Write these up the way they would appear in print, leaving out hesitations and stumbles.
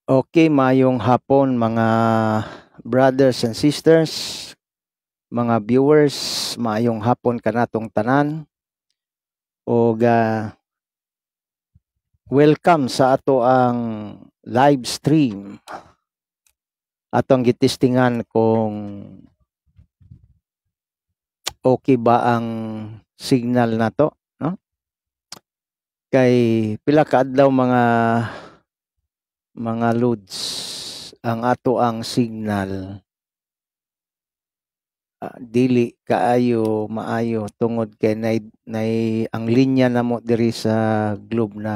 Okay, mayong hapon mga brothers and sisters, mga viewers, mayong hapon kanatong tanan. O welcome sa ato ang live stream. Atong gitistingan kung okay ba ang signal na to, no? Kay pila ka adlaw mga loads ang ato ang signal. Dili kaayo maayo tungod kay nay ang linya namo diri sa globe na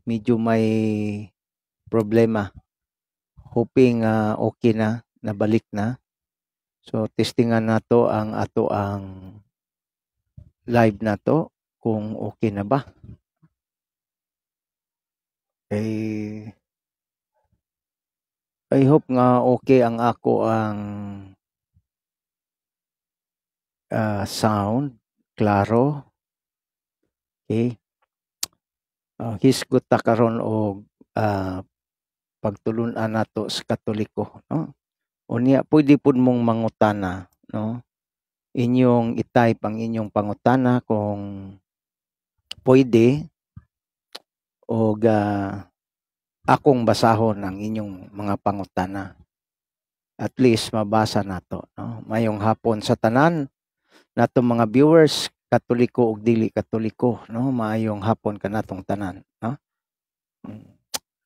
medyo may problema. Hoping okay na, nabalik na. So testingan nato ang ato ang live na to kung okay na ba. I hope nga okay ang ako ang sound, klaro. Okay. Hisgot ta karon og pagtulunan nato sa Katoliko, no? Unya pwede pud mong mangutana, no? Inyong i-type ang inyong pangutana kung pwede og akong basahon ang inyong mga pangutana. At least mabasa nato, no? Mayong hapon sa tanan nato mga viewers, Katoliko ug dili Katoliko, no? Maayong hapon kanatong tanan, no?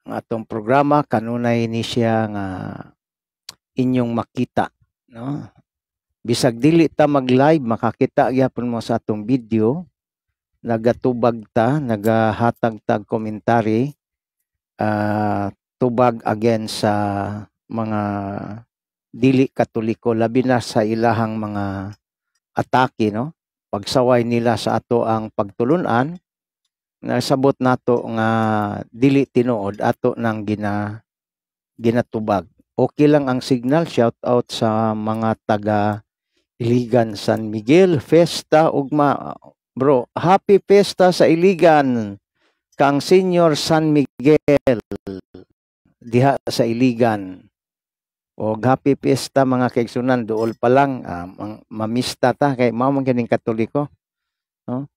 Ang atong programa kanunay ni siya nga inyong makita, no? Bisag dili ta mag-live, makakita gyapon mo sa atong video, nagatubag ta, nagahatag tag commentary, tubag against sa mga dili Katoliko, labi na sa ilahang mga atake, no? Pagsaway nila sa ato ang pagtulunan, nasabot nato nga dili tinuod ato nang ginatubag. Okay lang ang signal. Shout out sa mga taga Iligan, San Miguel, Festa ugma. Bro, happy Festa sa Iligan. Kang Senior San Miguel diha sa Iligan. O happy Fiesta mga kaigsunan, duol pa lang mamista ta kay mao man kining Katoliko, no?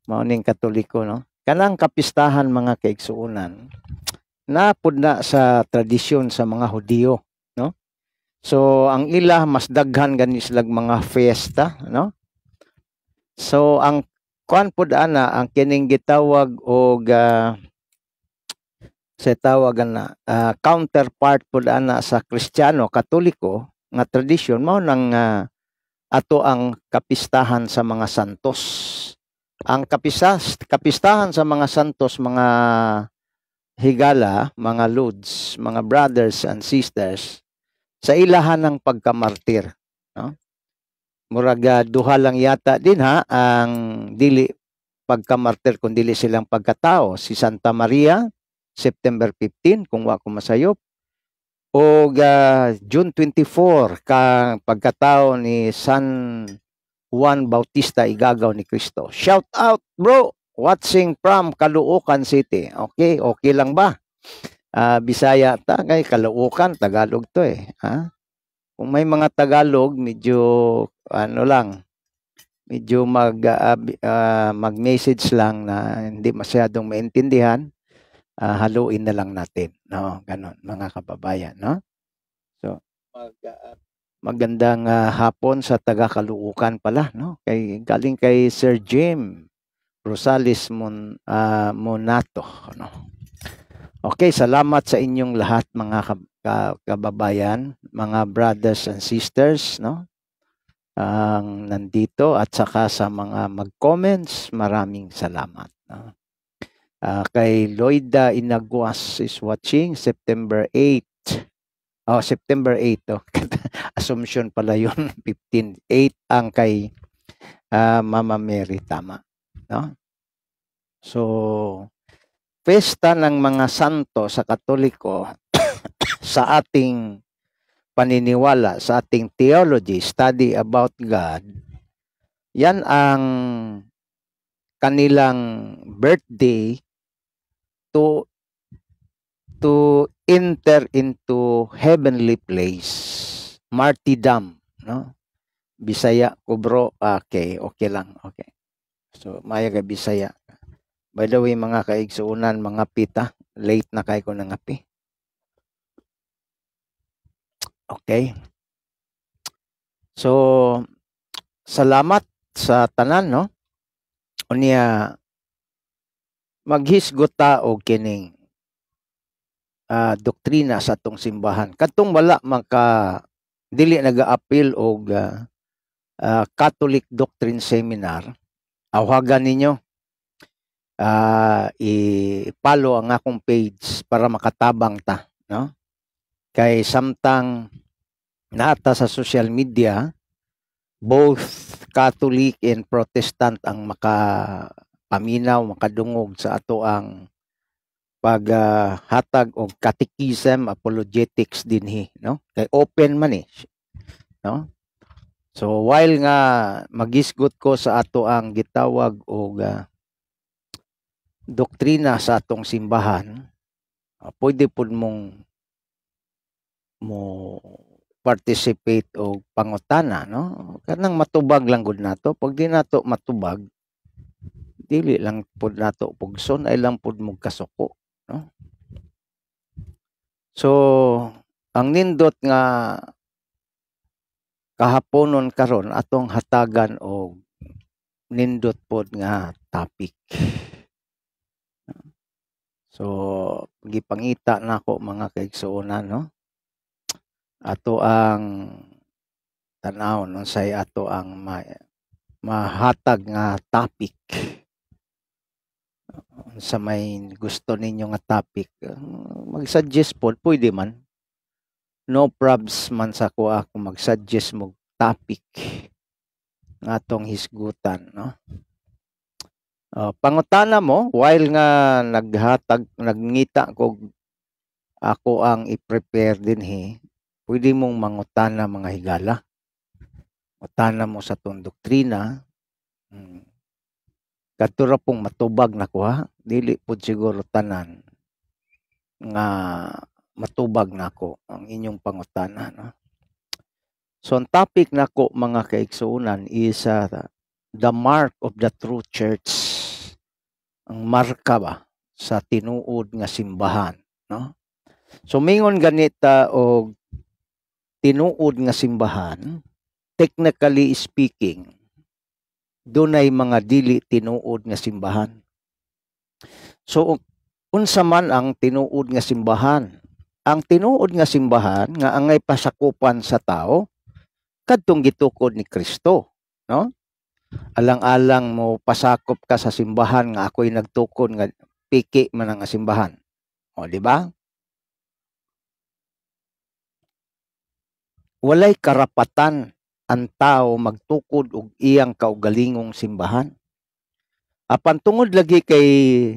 Mao ning Katoliko, no? Kanang kapistahan mga kaigsuonan napud na sa tradisyon sa mga Hudiyo, no? So ang ila mas daghan gani silang mga fiesta, no? So ang kuan pud ana ang kining gitawag og sa tawagan na counterpart pud ana sa Kristiyano Katoliko nga tradisyon mao nang ato ang kapistahan sa mga santos. Ang kapistahan sa mga santos, mga higala, mga lods, mga brothers and sisters sa ilahan ng pagkamartir, no? Murag duha lang yata din ang dili pagkamartir kun dili silang pagkatao, si Santa Maria September 15 kung wa ko masayop, o June 24 kang pagkatao ni San Juan Bautista Igagaw ni Cristo. Shout out bro, watching from Caloocan City. Okay lang ba? Bisaya ta kay Caloocan, Tagalog to Kung may mga Tagalog medyo medyo mag-message lang na hindi masyadong maintindihan, haluin na lang natin, no? Ganon mga kababayan, no? So magandang hapon sa taga Caloocan pala, no? Galing kay Sir Jim Rosales Monato, no? Okay, salamat sa inyong lahat mga kababayan, mga brothers and sisters, no? Ang nandito at saka sa mga mag-comments, maraming salamat, no? Kay Loida Inaguas is watching September 8. September 8. Assumption pala yun, 15. 8 ang kay Mama Mary, tama, no? So, pesta ng mga santo sa Katoliko sa ating paniniwala, sa ating theology, study about God, yan ang kanilang birthday to to enter into heavenly place. Martyrdom, no? Bisaya ko bro. Okay lang. Okay. So, maya ka Bisaya. By the way, mga kaigsuunan, mga pita, late na kayo ko nangapi. Okay. So, salamat sa tanan, no? Unya, maghisgot ta og kining doktrina sa atong simbahan. Katong wala dili naga-appeal og Catholic Doctrine Seminar, awagan ninyo. I-follow ang akong page para makatabang ta, no? Kay samtang nata sa social media, both Catholic and Protestant ang makapaminaw, makadungog sa ato ang paghatag og catechism, apologetics dinhi, no? Kay open man no? So while nga magisgot ko sa ato ang gitawag og doktrina sa atong simbahan, pwede pud mo participate o pangutana, no? Kanang matubag lang gud nato. Pag di nato matubag, dili lang pud nato pugson, ay lang pud mo kasuko, no? So, ang nindot nga kahaponon karon atong hatagan og nindot pod nga topic. So, gipangita nako mga kaigsuonan, no? Ato ang tanaw unsay ato ang mahatag nga topic. Sa may gusto ninyo nga topic, mag-suggest po, pwede man. No probs man sa kuha kung mag-suggest mo topic nga atong hisgutan, no? Pangutana mo, while nga nagngita ko ako ang i-prepare din pwede mong mangutana mga higala. Utana mo sa tong doktrina. Kadtura pong matubag na ko ha. Dili po siguro tanan nga matubag na ko ang inyong pangutana. No? So ang topic na ko mga kaigsuunan is the mark of the true church. Ang marka ba sa tinuod nga simbahan. No? So mingon ganita og tinuod nga simbahan, technically speaking, dunay mga dili tinuod nga simbahan. So, unsa man ang tinuod nga simbahan? Ang tinuod nga simbahan nga angay pasakupan sa tao kadtong gitukod ni Kristo, no? Alang-alang mo pasakop ka sa simbahan nga ako'y nagtukod nga piki man ang simbahan. O, di ba? Walay karapatan ang tao magtukod og iyang kaugalingong simbahan. Apan tungod lagi kay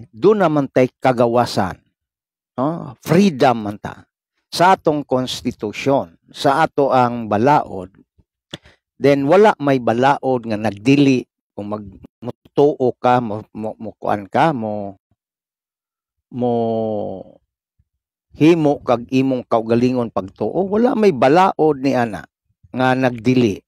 doon naman tay kagawasan, no? Freedom man ta sa atong konstitusyon, sa ato ang balaod, then wala may balaod nga nagdili kung magtuo ka, kuan ka, mo himo kag imong kaugalingon pagtuo, wala may balaod ni ana nga nagdili.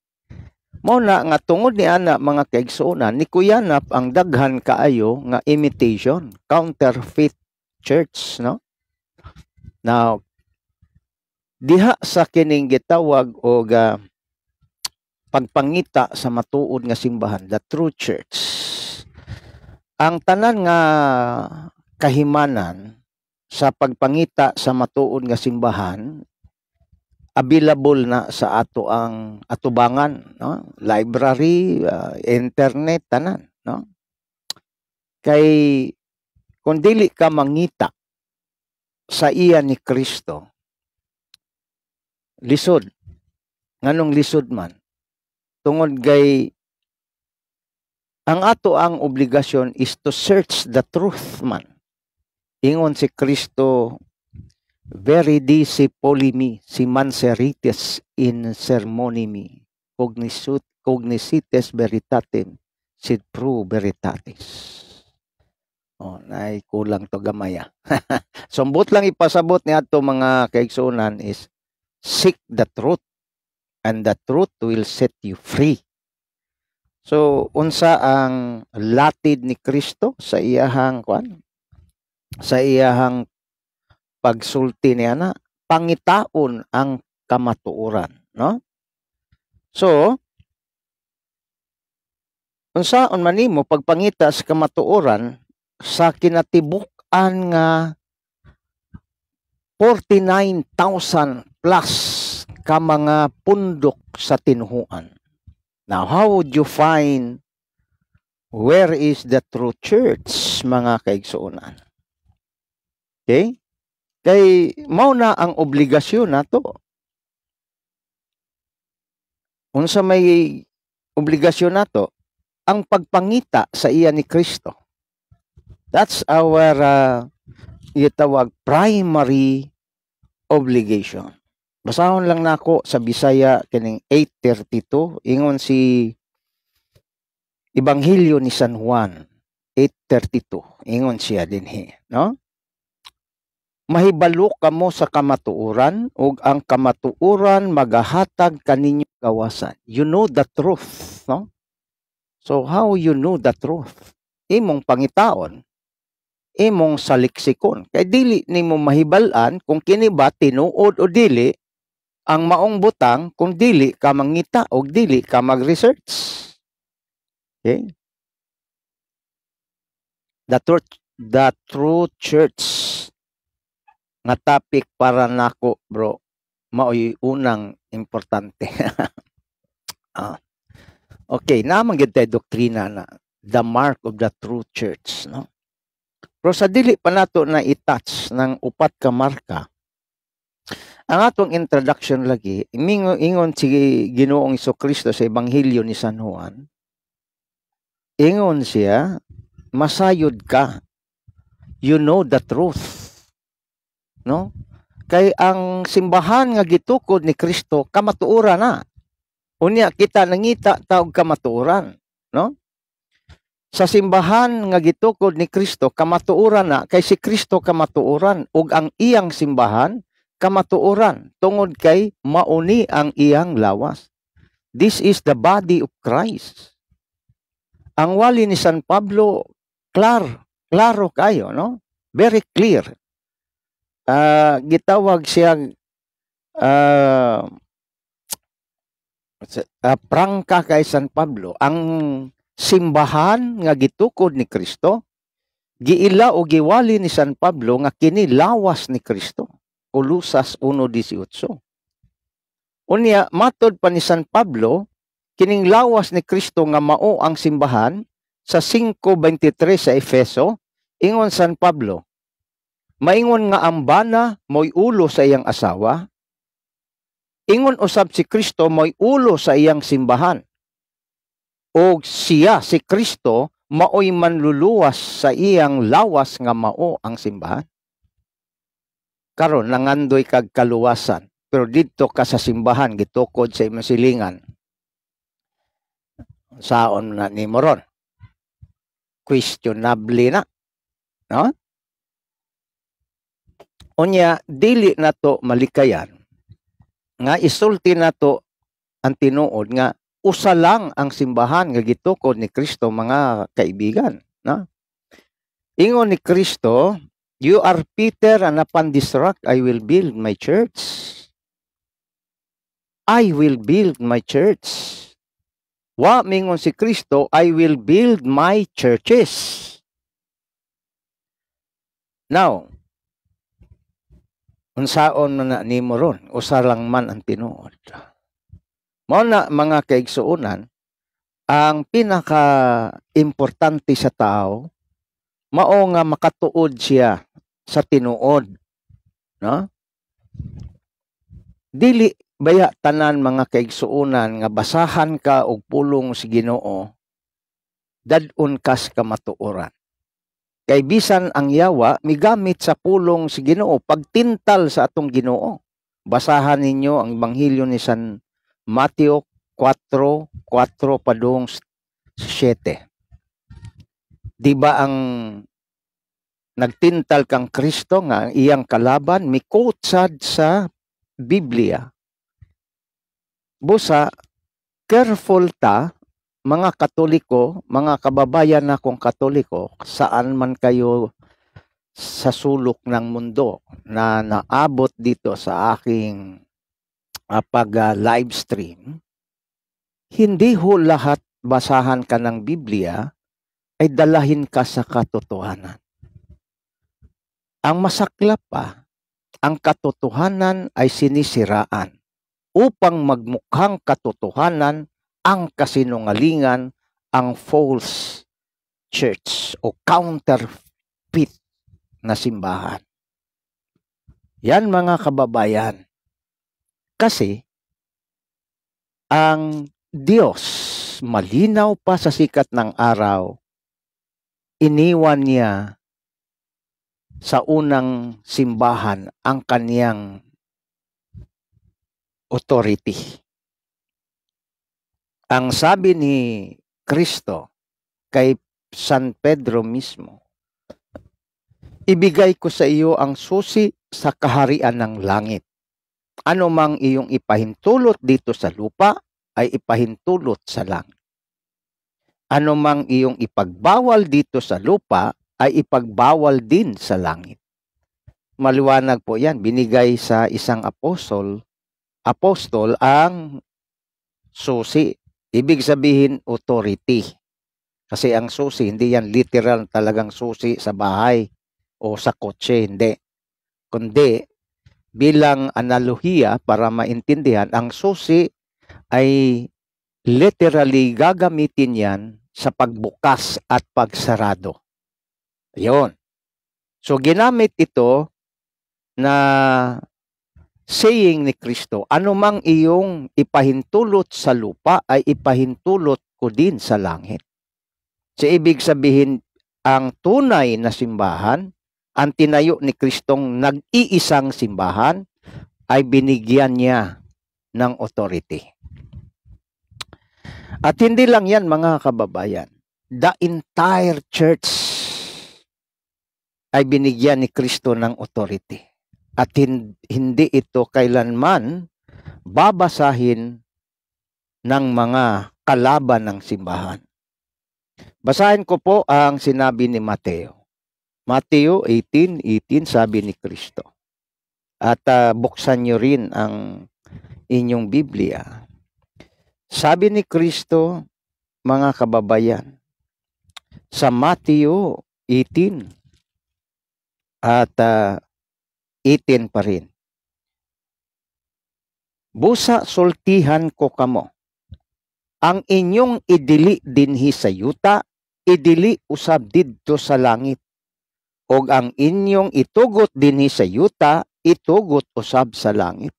Mao na nga tungod ni ana mga kaigsuonan, ni kuyanap ang daghan kaayo nga imitation, counterfeit church, no? Now, diha sa kining gitawag og pagpangita sa matuod nga simbahan, the true church. Ang tanan nga kahimanan sa pagpangita sa matuod nga simbahan available na sa ato ang atubangan, no? Library, internet, tanan, no? Kay kung dili ka mangita sa iya ni Kristo, lisod. Nganong lisod man? Tungod kay ang ato ang obligasyon is to search the truth man. Ingon si Kristo, veridi polimi si manserites in sermonimi, cognicites veritatem sed pro veritatis. Nay kulang to gamay. Sumbot lang ipasabot ni ato mga kaigsuonan is seek the truth and the truth will set you free. So unsa ang latid ni Kristo sa iyahang pagsulti niya na pangitaon ang kamatuoran, no? So unsaon man nimo pagpangita sa kamatuoran sa kinatibuk-an nga 49,000 plus ka mga pundok sa tinuhuan. Now, how would you find where is the true church, mga kaigsuonan? Okay? Kay mao na ang obligasyon nato. Unsa may obligasyon nato? Ang pagpangita sa iya ni Kristo. That's our itawag primary obligation. Basahon lang nako sa Bisaya kining 8:32 ingon si Ebanghelyo ni San Juan 8:32 ingon siya dinhi, no? Mahibalo kamo sa kamatuoran ug ang kamatuoran magahatag kaninyo gawasan. You know the truth, no? So how you know the truth? Imong pangitaon, imong saliksikon. Kay dili nimo mahibal-an kung kini ba tinuod o dili ang maong butang kung dili ka mangita o dili ka mag-research. Okay? The true church nga topic para nako, bro, mao'y unang importante. Okay, naman gid tay doktrina na the mark of the true church, no? Pero sa dili pa nato na i-touch ng upat ka marka, ang atong introduction lagi, ingon si Ginoong Jesucristo sa Ebanghelyo ni San Juan, ingon siya, masayod ka, you know the truth, no? Kay ang simbahan nga gitukod ni Kristo kamatuoran na. Unya kita nangita taog kamatuoran, no? Sa simbahan nga gitukod ni Kristo kamatuoran na kay si Kristo kamatuoran ug ang iyang simbahan kamatuoran tungod kay mauni ang iyang lawas. This is the body of Christ. Ang wali ni San Pablo klaro kayo, no? Very clear. Gitawag siyang prangka kay San Pablo, ang simbahan nga gitukod ni Kristo, giila o giwali ni San Pablo nga kini lawas ni Kristo. Colosas 1:18. Unya, matod pa ni San Pablo, kining lawas ni Kristo nga mao ang simbahan, sa 5:23 sa Efeso, ingon San Pablo, maingon nga ang bana mo'y ulo sa iyang asawa, ingon usab si Kristo mo'y ulo sa iyang simbahan. O siya, si Kristo, mao'y manluluwas sa iyang lawas nga mao ang simbahan. Karon nangandoy kag kaluwasan. Pero dito ka sa simbahan, gitukod sa imong silingan. Saon na ni moron? Questionable na. No? Unya, dili na to malikayan nga isulti nato ang tinuod nga usa lang ang simbahan nga gitukod ni Kristo, mga kaibigan, no? Ingon ni Kristo, you are Peter, and upon this rock I will build my church. I will build my church. Wa mingon si Kristo, I will build my churches. Now, unsaon man na nimo ron, usa lang man ang tinuod. Mao na, mga kaigsuonan, ang pinaka-importante sa tao, mao nga makatuod siya sa tinuod, no? Dili baya tanan, mga kaigsuonan, nga basahan ka og pulong si Ginoo, dadon kas kamatuoran. Kay bisan ang yawa migamit sa pulong si Ginoo pagtintal sa atong Ginoo. Basahan ninyo ang Ebanghelyo ni San Mateo 4:4 padung 7. Di ba ang nagtintal kang Kristo nga ang iyang kalaban, mi-quote sad sa Biblia. Busa, careful ta, mga Katoliko, mga kababayan na kong Katoliko, saan man kayo sa sulok ng mundo na naabot dito sa aking pag-live stream, hindi ho lahat basahan ka ng Biblia ay dalahin ka sa katotohanan. Ang masaklap pa, ang katotohanan ay sinisiraan upang magmukhang katotohanan ang kasinungalingan, ang false church o counterfeit na simbahan. Yan mga kababayan. Kasi ang Diyos, malinaw pa sa sikat ng araw, iniwan niya sa unang simbahan ang kaniyang authority. Ang sabi ni Kristo kay San Pedro mismo, ibigay ko sa iyo ang susi sa kaharian ng langit. Ano mang iyong ipahintulot dito sa lupa ay ipahintulot sa langit. Ano mang iyong ipagbawal dito sa lupa ay ipagbawal din sa langit. Maliwanag po yan. Binigay sa isang apostol ang susi. Ibig sabihin authority. Kasi ang susi, hindi yan literal talagang susi sa bahay o sa kotse, hindi. Kundi bilang analohiya para maintindihan, ang susi ay literally gagamitin yan sa pagbukas at pagsarado. Ayun. So ginamit ito na saying ni Kristo, anumang iyong ipahintulot sa lupa ay ipahintulot ko din sa langit. So ibig sabihin, ang tunay na simbahan, ang tinayo ni Kristong nag-iisang simbahan, ay binigyan niya ng authority. At hindi lang yan mga kababayan, the entire church ay binigyan ni Kristo ng authority. At hindi ito kailanman babasahin ng mga kalaban ng simbahan. Basahin ko po ang sinabi ni Mateo. Mateo 18:18 sabi ni Kristo. At buksan nyo rin ang inyong Biblia. Sabi ni Kristo, mga kababayan, sa Mateo 18 at 18 pa rin. Busa sultihan ko kamo. Ang inyong idili dinhi sa yuta, idili usab didto sa langit. Og ang inyong itugot dinhi sa yuta, itugot usab sa langit.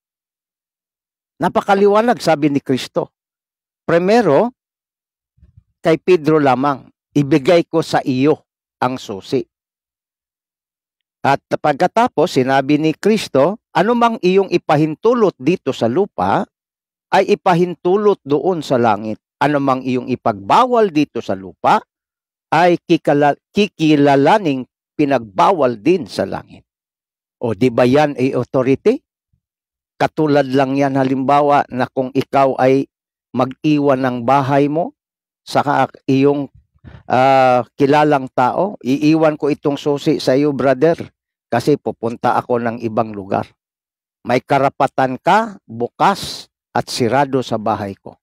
Napakaliwanag sabi ni Kristo. Primero, kay Pedro lamang, ibigay ko sa iyo ang susi. At pagkatapos, sinabi ni Kristo, anumang iyong ipahintulot dito sa lupa, ay ipahintulot doon sa langit. Anumang iyong ipagbawal dito sa lupa, ay kikilalaning pinagbawal din sa langit. O di ba yan ay authority? Katulad lang yan halimbawa na kung ikaw ay mag-iwan ng bahay mo sa iyong kilalang tao, iiwan ko itong susi sa iyo, brother, kasi pupunta ako ng ibang lugar. May karapatan ka, bukas at sirado sa bahay ko.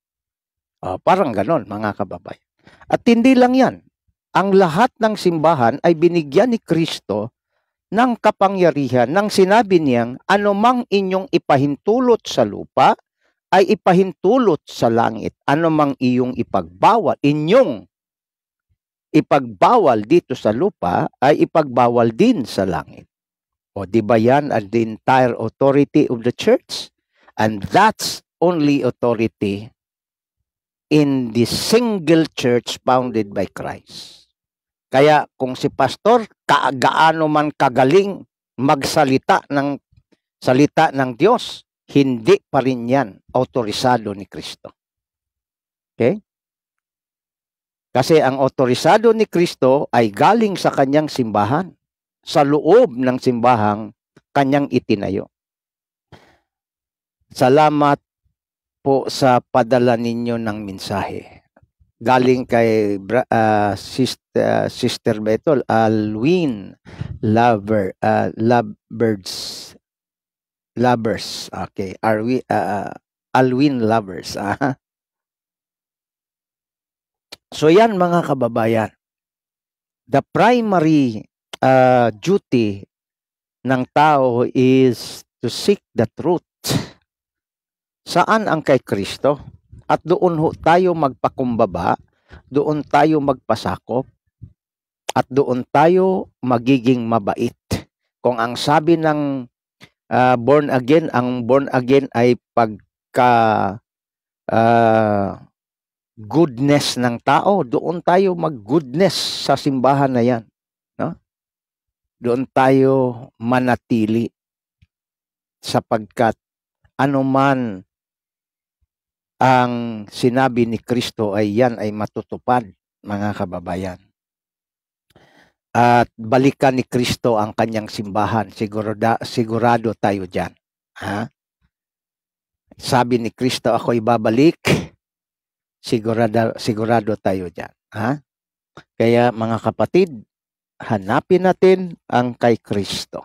Parang ganon, mga kababayan. At hindi lang yan. Ang lahat ng simbahan ay binigyan ni Kristo ng kapangyarihan nang sinabi niyang anumang inyong ipahintulot sa lupa ay ipahintulot sa langit. Anumang iyong inyong ipagbawal dito sa lupa ay ipagbawal din sa langit. O di ba yan ang the entire authority of the church? And that's only authority in the single church founded by Christ. Kaya kung si pastor, gaano man kagaling magsalita ng salita ng Diyos, hindi pa rin yan autorisado ni Kristo. Okay? Kasi ang autorisado ni Kristo ay galing sa kanyang simbahan. sa loob ng simbahang kanyang itinayo. Salamat po sa padala ninyo ng mensahe. Galing kay Sister Betol, Alwin Lovers. Okay, Alwin Lovers. So yan mga kababayan, the primary duty ng tao is to seek the truth. Saan ang kay Kristo? At doon tayo magpakumbaba, doon tayo magpasakop, at doon tayo magiging mabait. Kung ang sabi ng born again, ang born again ay pagka goodness ng tao, doon tayo mag-goodness sa simbahan na yan. No? Doon tayo manatili sapagkat anuman ang sinabi ni Kristo ay yan ay matutupad, mga kababayan. At balikan ni Kristo ang kanyang simbahan. Sigurado tayo dyan. Ha? Sabi ni Kristo, ako'y babalik. Sigurado tayo dyan. Ha? Kaya mga kapatid, hanapin natin ang kay Kristo.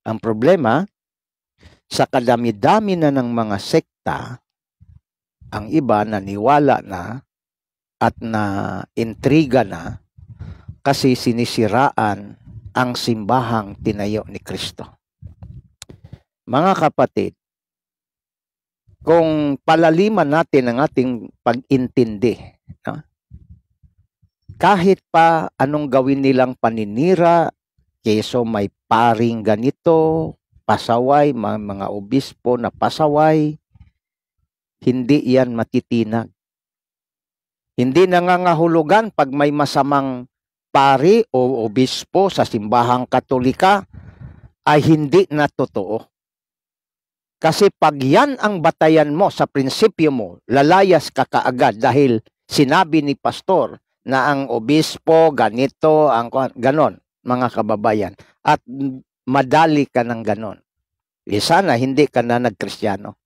Ang problema, sa kadami-dami na ng mga sekta, ang iba naniwala na at na intriga na kasi sinisiraan ang simbahang tinayo ni Kristo. Mga kapatid, kung palaliman natin ang ating pag-intindi, no? Kahit pa anong gawin nilang paninira, keso may paring ganito, pasaway, mga obispo na pasaway, hindi yan matitinag. Hindi nangangahulugan pag may masamang pari o obispo sa simbahang Katolika ay hindi na totoo. Kasi pag yan ang batayan mo sa prinsipyo mo, lalayas ka kaagad dahil sinabi ni pastor na ang obispo ganito, ang ganon, mga kababayan. At madali ka ng ganon. Sana hindi ka na nagkristyano.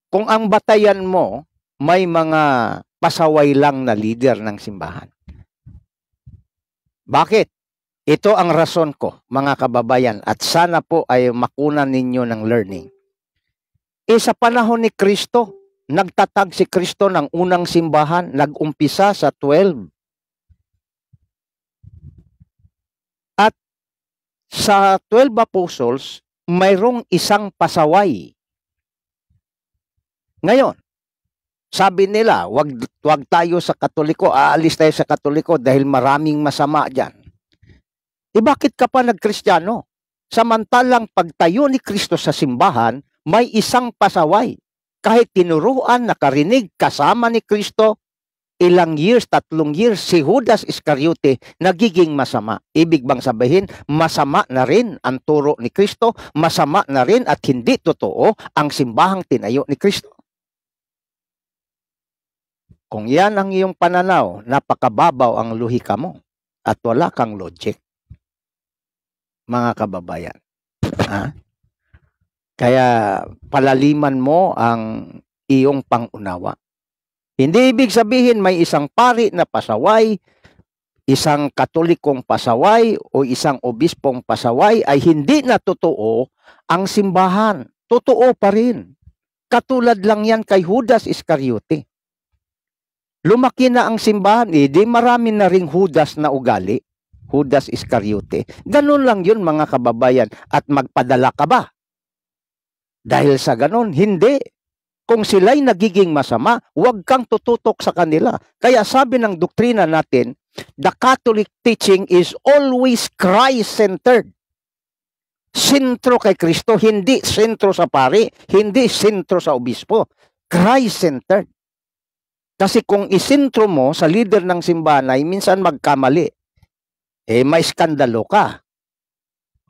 Kung ang batayan mo, may mga pasaway lang na leader ng simbahan. Bakit? Ito ang rason ko, mga kababayan, at sana po ay makunan ninyo ng learning. Sa panahon ni Kristo, nagtatag si Kristo ng unang simbahan, nag-umpisa sa 12. At sa 12 apostles, mayroong isang pasaway. Ngayon, sabi nila, wag tayo sa Katoliko, aalis tayo sa Katoliko dahil maraming masama dyan. Bakit ka pa nagkristyano? Samantalang pagtayo ni Kristo sa simbahan, may isang pasaway. Kahit tinuruan, nakarinig, kasama ni Kristo, ilang years, 3 years, si Judas Iscariote nagiging masama. Ibig bang sabihin, masama na rin ang turo ni Kristo, masama na rin at hindi totoo ang simbahang tinayo ni Kristo. Kung yan ang iyong pananaw, napakababaw ang luhika mo at wala kang logic, mga kababayan. Ha? Kaya palaliman mo ang iyong pangunawa. Hindi ibig sabihin may isang pari na pasaway, isang katolikong pasaway o isang obispong pasaway ay hindi na totoo ang simbahan. Totoo pa rin. Katulad lang yan kay Judas Iscariote. Lumaki na ang simbahan, di marami na ring Judas na ugali. Judas Iscariote. Ganun lang yun mga kababayan. At magpadala ka ba? Dahil sa ganun, hindi. Kung sila'y nagiging masama, huwag kang tututok sa kanila. Kaya sabi ng doktrina natin, the Catholic teaching is always Christ-centered. Sentro kay Kristo, hindi sentro sa pari, hindi sentro sa obispo. Christ-centered. Kasi kung isentro mo sa leader ng simbahan ay minsan magkamali, may skandalo ka.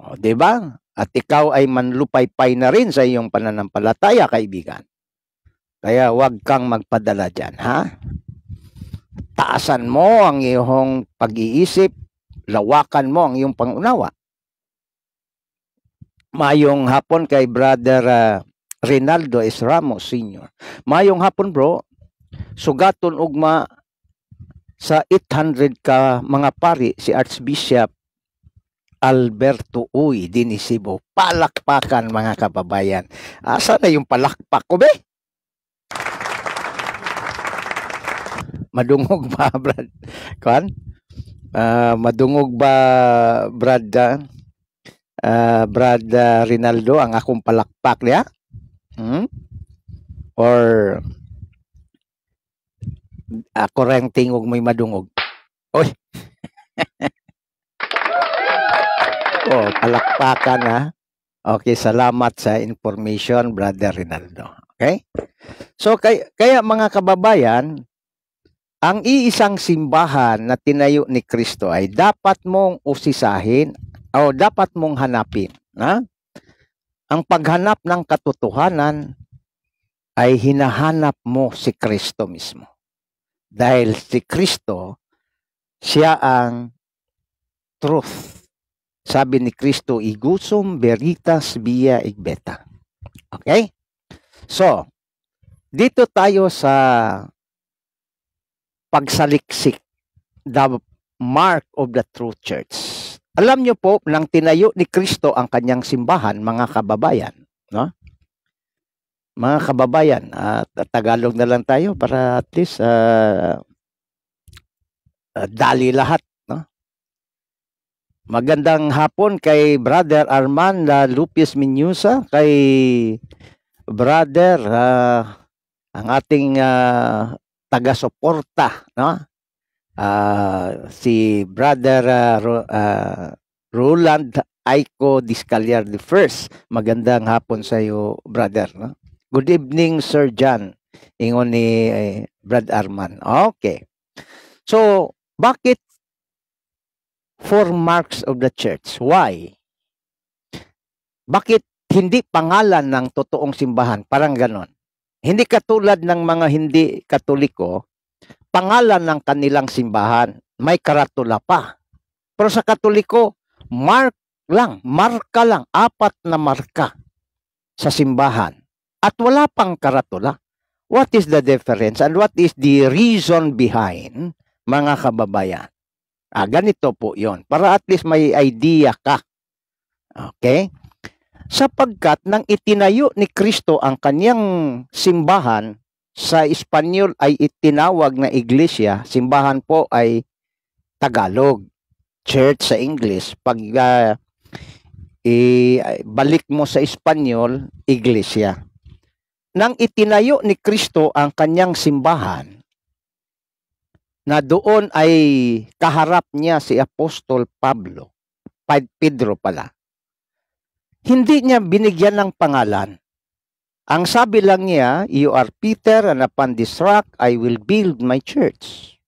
O, diba? At ikaw ay manlupaypay na rin sa iyong pananampalataya, kaibigan. Kaya huwag kang magpadala dyan, ha? Taasan mo ang iyong pag-iisip, lawakan mo ang iyong pangunawa. Mayong hapon kay Brother Rinaldo S. Ramos Sr. Mayong hapon bro, sugaton ugma sa 800 ka mga pari si Archbishop Alberto Uy din Cebu. Palakpakan mga kababayan. Asa na yung palakpak ko be? Madungog ba Brad? Kuan? Madungog ba Brad Rinaldo ang akong palakpak niya? Or ako rin tingog may madungog? Oy! Oh, palakpakan ha. Okay, salamat sa information, Brother Rinaldo. Okay? So, kaya mga kababayan, ang iisang simbahan na tinayo ni Kristo ay dapat mong usisahin o dapat mong hanapin. Ha? Ang paghanap ng katotohanan ay hinahanap mo si Kristo mismo. Dahil si Kristo, siya ang truth. Sabi ni Kristo, igusum veritas via igbeta. Okay? So, dito tayo sa pagsaliksik, the mark of the true church. Alam nyo po, nang tinayo ni Kristo ang kanyang simbahan, mga kababayan, no? Mga kababayan, Tagalog na lang tayo para at least dali lahat. Magandang hapon kay Brother Armando Lupis Minyusa, kay Brother ang ating taga-suporta, no? Si Brother Roland Aiko Discaliar the First. Magandang hapon sa iyo, brother, no? Good evening, Sir John. Ingon ni Brad Arman. Okay. So, bakit 4 marks of the church? Why? Bakit hindi pangalan ng totoong simbahan? Parang ganon. Hindi katulad ng mga hindi Katoliko, pangalan ng kanilang simbahan, may karatula pa. Pero sa Katoliko, marka lang, 4 na marka sa simbahan. At wala pang karatula. What is the difference and what is the reason behind, mga kababayan? Ganito po yon, para at least may idea ka. Okay? Sapagkat nang itinayo ni Kristo ang kanyang simbahan, sa Espanyol ay itinawag na iglesia, simbahan po ay Tagalog, church sa English. Pag balik mo sa Espanyol, iglesia. Nang itinayo ni Kristo ang kanyang simbahan, na doon ay kaharap niya si Apostol Pedro pala. Hindi niya binigyan ng pangalan. Ang sabi lang niya, you are Peter and upon this rock I will build my church.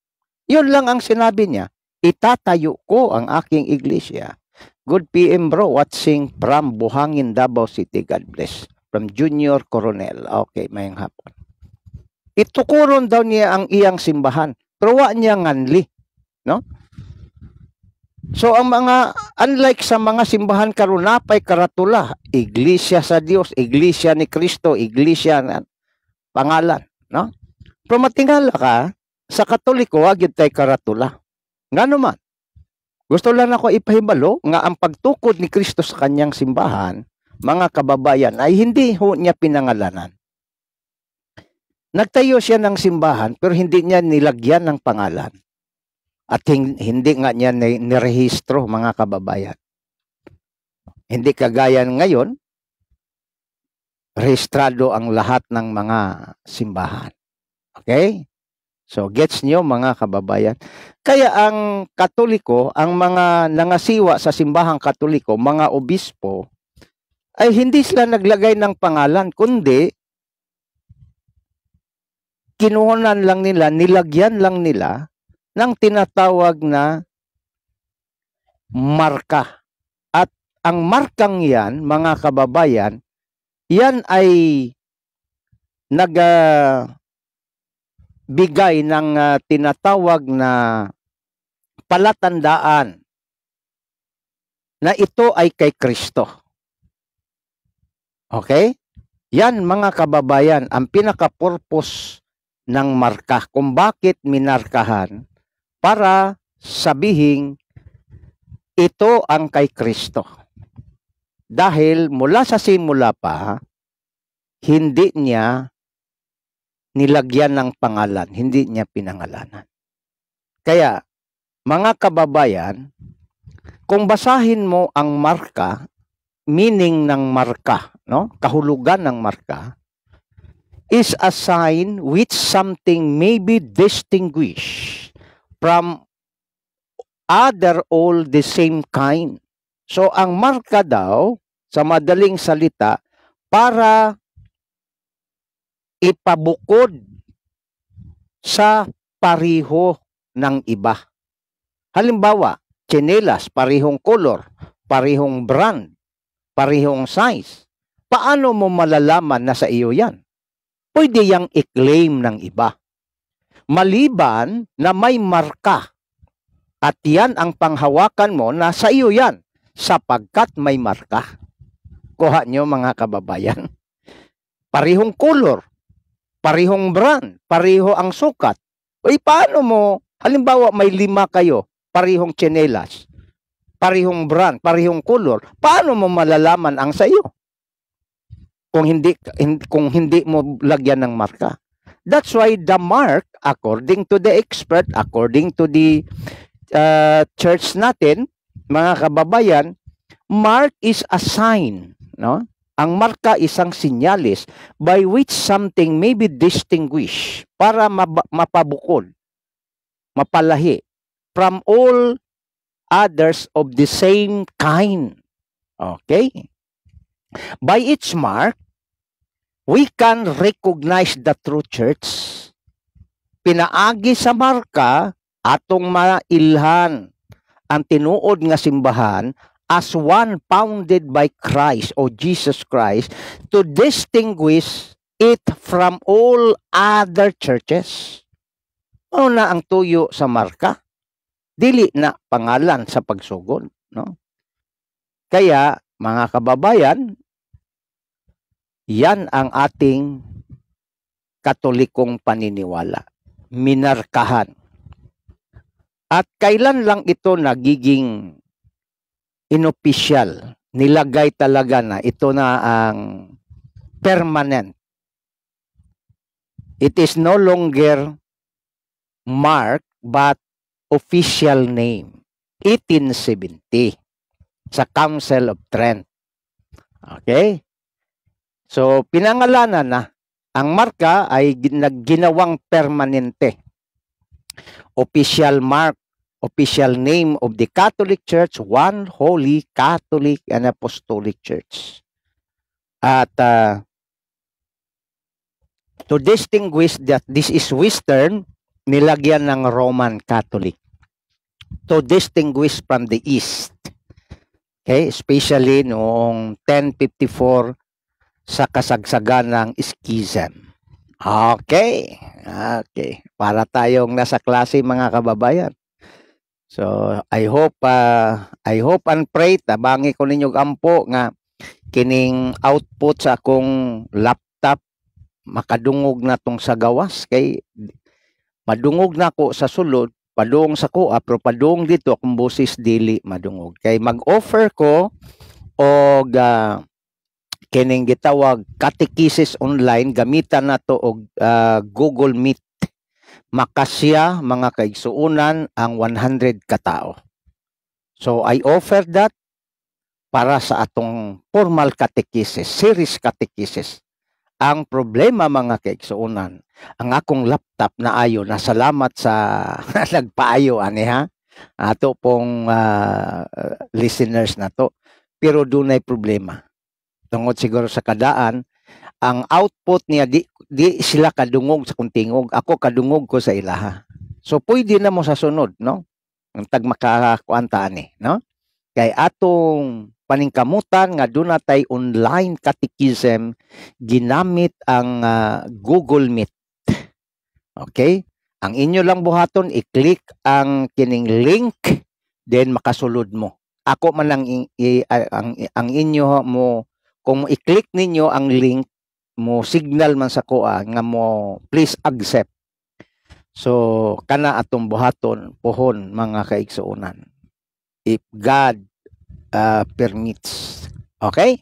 Yun lang ang sinabi niya. Itatayo ko ang aking iglesia. Good PM bro, watching from Buhangin, Davao City. God bless. From Junior Coronel. Okay, mayang hapon. Itukuron daw niya ang iyang simbahan. Pero wa niya nganli, no? So ang unlike sa mga simbahan karon, napay karatula, iglesia sa Dios, iglesia ni Kristo, iglesia na pangalan, no? Pero matingala ka, sa Katoliko wa gyud tay karatula. Ngano man? Gusto lang ako ipahibalo nga ang pagtukod ni Kristo sa kanyang simbahan, mga kababayan, ay hindi ho niya pinangalanan. Nagtayo siya ng simbahan pero hindi niya nilagyan ng pangalan. At hindi nga niya nirehistro, mga kababayan. Hindi kagaya ngayon, rehistrado ang lahat ng mga simbahan. Okay? So, gets nyo, mga kababayan? Kaya ang Katoliko, ang mga nangasiwa sa simbahang Katoliko, mga obispo, ay hindi sila naglagay ng pangalan, kundi kinuhunan lang nila, nilagyan lang nila ng tinatawag na marka. At ang markang yan, mga kababayan, yan ay nagbigay ng tinatawag na palatandaan na ito ay kay Kristo. Okay? Yan mga kababayan, ang pinaka-purpose ng marka. Kung bakit minarkahan para sabihin ito ang kay Kristo. Dahil mula sa simula pa, hindi niya nilagyan ng pangalan, hindi niya pinangalanan. Kaya, mga kababayan, kung basahin mo ang marka, meaning ng marka, no? Kahulugan ng marka, is a sign which something may be distinguished from other all the same kind. So, ang marka daw, sa madaling salita, para ipabukod sa pariho ng iba. Halimbawa, tsinelas, parihong color, parihong brand, parihong size. Paano mo malalaman na sa iyo yan? Pwede yang i-claim ng iba. Maliban na may marka at yan ang panghawakan mo na sa iyo yan sapagkat may marka. Kuha nyo mga kababayan. Parihong color, parihong brand, pariho ang sukat. Paano mo, halimbawa may 5 kayo, parihong tsinelas, parihong brand, parihong color, paano mo malalaman ang sa iyo? Kung hindi mo lagyan ng marka. That's why the mark, according to the expert, according to the church natin, mga kababayan, mark is a sign, no? Ang marka isang sinyalis by which something may be distinguished para mapabukod, mapalahi from all others of the same kind. Okay? By its mark, we can recognize the true church. Pinaagi sa marka atong mailhan ang tinuod nga simbahan as one founded by Christ or Jesus Christ to distinguish it from all other churches. Ano na ang tuyo sa marka? Dili na pangalan sa pagsugod, no? Kaya, mga kababayan, yan ang ating katolikong paniniwala. Minarkahan. At kailan lang ito nagiging inopisyal? Nilagay talaga na ito na ang permanent. It is no longer mark but official name. 1870 sa Council of Trent. Okay? So, pinangalanan na. Ang marka ay ginawang permanente. Official mark, official name of the Catholic Church, one holy Catholic and Apostolic Church. At to distinguish that this is Western, nilagyan ng Roman Catholic. To distinguish from the East. Okay, especially noong 1054 sa kasagsagan ng schism. Okay. Okay. Para tayong nasa klase mga kababayan. So, I hope and pray tabangi ko ninyo ampo nga kining output sa akong laptop makadungog na tong sa gawas kay madungog na ko sa sulod padung sa ko pero padung dito akong boses dili madungog kay mag-offer ko og kining gitawag catechesis online gamitan nato og Google Meet. Makasya mga kaigsuunan ang 100 katao. So I offer that para sa atong formal catechesis, series catechesis. Ang problema mga kaigsuunan, ang akong laptop na ayo na salamat sa nagpaayo ani ha. Ato pong listeners na to. Pero dunay problema. Tungod siguro sa kadaan, ang output niya di sila kadungog sa kuntingog, ako kadungog ko sa ilaha. So pwede na mo sa sunod, no? Ang tag makakuanta ani, no? Kay atong paningkamutan nga doon natay online catechism ginamit ang Google Meet. Okay? Ang inyo lang buhaton i-click ang kining link then makasulod mo. ako man ang inyo mo, kung i-click ninyo ang link mo, signal man sa kuha nga mo please accept. So kana atong buhaton pohon mga kaigsuonan, if God permits. Okay?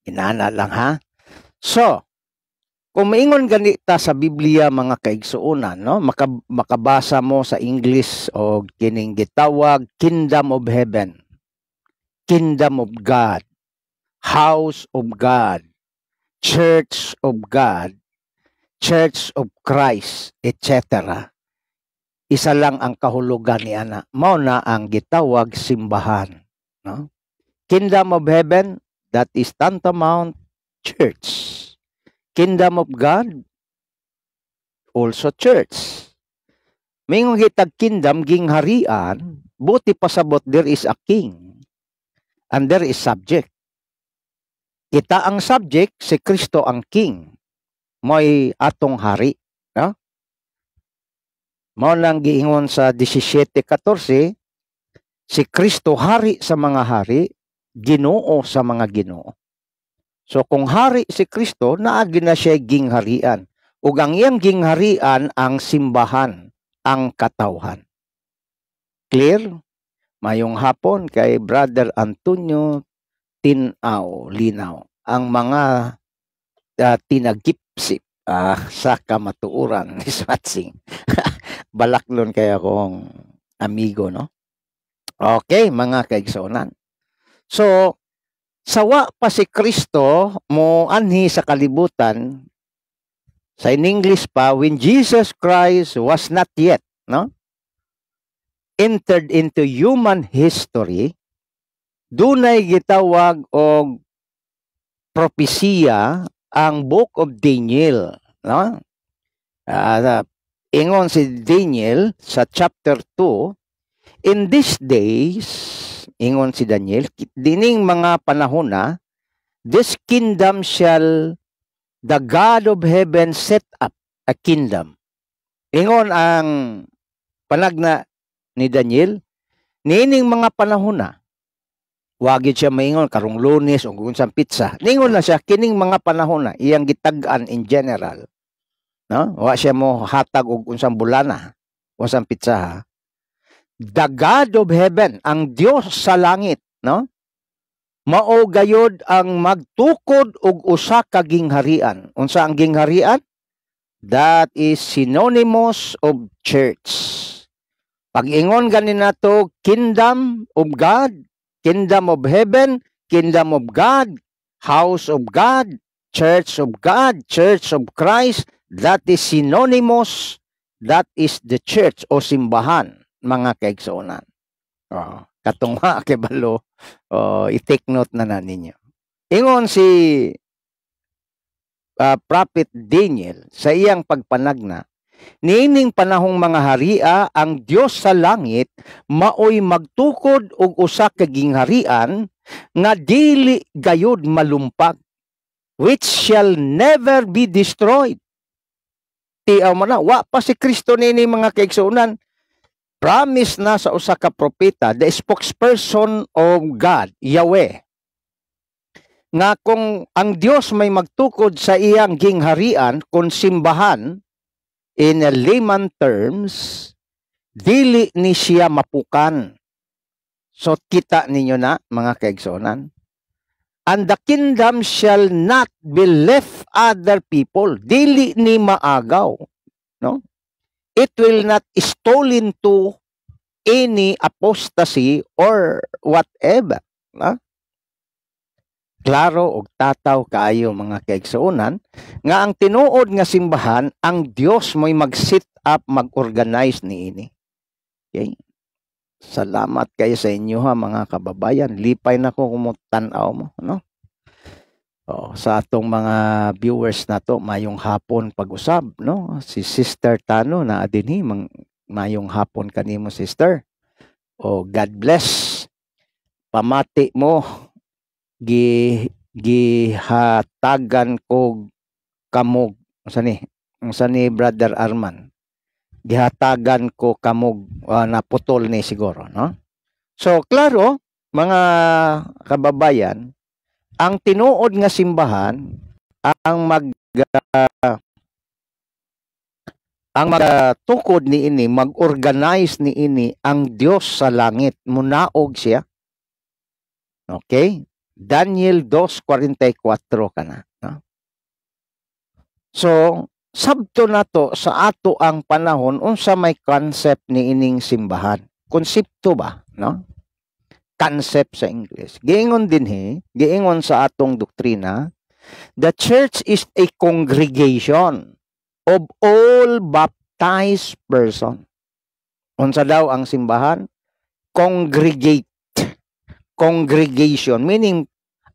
Inana lang ha. So kung maingon ganita sa Biblia mga kaigsuonan, no, makabasa mo sa English o kining gitawag Kingdom of Heaven, Kingdom of God, House of God, Church of God, Church of Christ, etc. Isa lang ang kahulugan ni ana. Mao na ang gitawag simbahan, no? Kingdom of Heaven, that is tantamount church. Kingdom of God, also church. Mayong hitag kingdom, gingharian, buti pasabot there is a king and there is subject. Kita ang subject, si Kristo ang king. Mo'y atong hari. No? Mao lang giingon sa 17:14, si Kristo hari sa mga hari, Ginoo sa mga ginoo. So kung hari si Kristo, naagi na siya gingharian. Ug ang iyang gingharian ang simbahan, ang katawhan. Clear? Mayong hapon kay Brother Antonio Tinaw Linaw. Ang mga tinagipsip sa kamatuuran ni Swatsing. Balaklon kaya akong amigo, no? Okay, mga kaigsuonan. So, sawa pa si Kristo mo anhi sa kalibutan, sa in English pa, when Jesus Christ was not yet, no, entered into human history, dunay gitawag og propesiya ang Book of Daniel, no? Ingon si Daniel sa chapter 2, in these days, ingon si Daniel, dining mga panahon na, this kingdom shall the God of heaven set up a kingdom. Ingon ang panagna ni Daniel, nining mga panahon na, wagid siya maingon karong Lunes o unsang pizza. Ningon na siya kining mga panahon na iyang gitag-an in general. No? Wa siya mo hatag og unsang bulana, unsang pizza ha. The God of heaven, ang Dios sa langit, no? Mao gayod ang magtukod og usa ka gingharian. Unsa ang gingharian? That is synonymous of church. Pag-ingon ganin nato kingdom of God, kingdom of heaven, kingdom of God, house of God, church of God, church of Christ, that is synonymous, that is the church o simbahan, mga kaigsuonan. Katungha kay balo, i-take note na ninyo. Ingon si Prophet Daniel sa iyang pagpanagna, niining panahong mga haria ang Dios sa langit maoy magtukod og usa ka gingharian nga dili gayud malumpag, which shall never be destroyed. Tiaw mo na, wa pa si Kristo nini mga kaigsuonan. Promise na sa usa ka propeta, the spokesperson of God, Yahweh, nga kung ang Dios may magtukod sa iyang gingharian, kung simbahan, in layman terms, dili ni siya mapukan. So kita ninyo na mga kaigsuonan. And the kingdom shall not be left other people. Dili ni maagaw. No? It will not stolen to any apostasy or whatever. No? Klaro og tataw kaayo mga kaigsuonan nga ang tinuod nga simbahan, ang Dios mo'y mag-set up, mag-organize niini. Okay? Salamat kayo sa inyo ha mga kababayan. Lipay na ko kumutanaw mo, no? Sa atong mga viewers na to, mayong hapon pag-usab, no? Si Sister Tano na adinhi, mayong hapon kanimo sister. God bless. Pamati mo, gihatagan ko kamog. Unsa ni Brother Arman? Gihatagan ko kamog, naputol ni siguro, no? So, klaro, mga kababayan, ang tinuod nga simbahan ang magtukod ni ini, mag-organize ni ini ang Dios sa langit. Munaog siya. Okay? Daniel 2:44 kana. No? So, sabto na to sa ato ang panahon unsa may concept ni ining simbahan. Konsepto ba, no? Concept sa English. Giingon giingon sa atong doktrina, the church is a congregation of all baptized person. Unsa daw ang simbahan? Congregation, meaning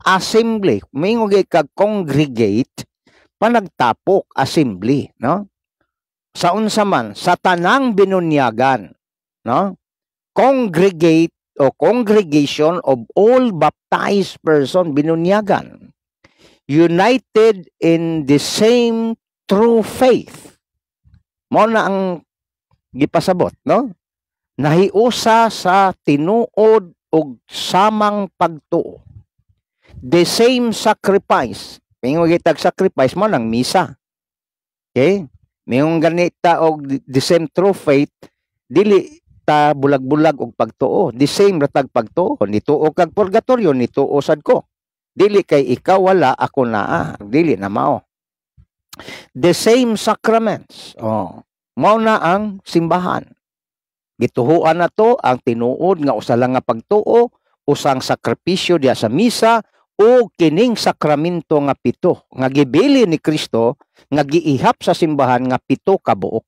assembly. Mingo kag congregate, panagtapok, assembly, no? Sa unsa man, sa tanang binunyagan, no? Congregate o congregation of all baptized person, binunyagan. United in the same true faith. Mao na ang gipasabot, no? Nahiusa sa tinuod og samang pagtuo. The same sacrifice. Mingo gitag sacrifice mo ng misa. Okay? Mingo ganita og the same true faith, dili ta bulag-bulag og pagtuo. The same ratag pagtuo. Nituo kag purgatorio, nituo sad ko. Dili kay ikaw wala, ako naa. Dili na mao. The same sacraments. Mao na ang simbahan. Gituhuan na to ang tinuod nga usa lang nga pagtuo, usang sakripisyo diya sa misa, o kining sakramento nga pito nga gibili ni Kristo nga giihap sa simbahan nga pito ka buok.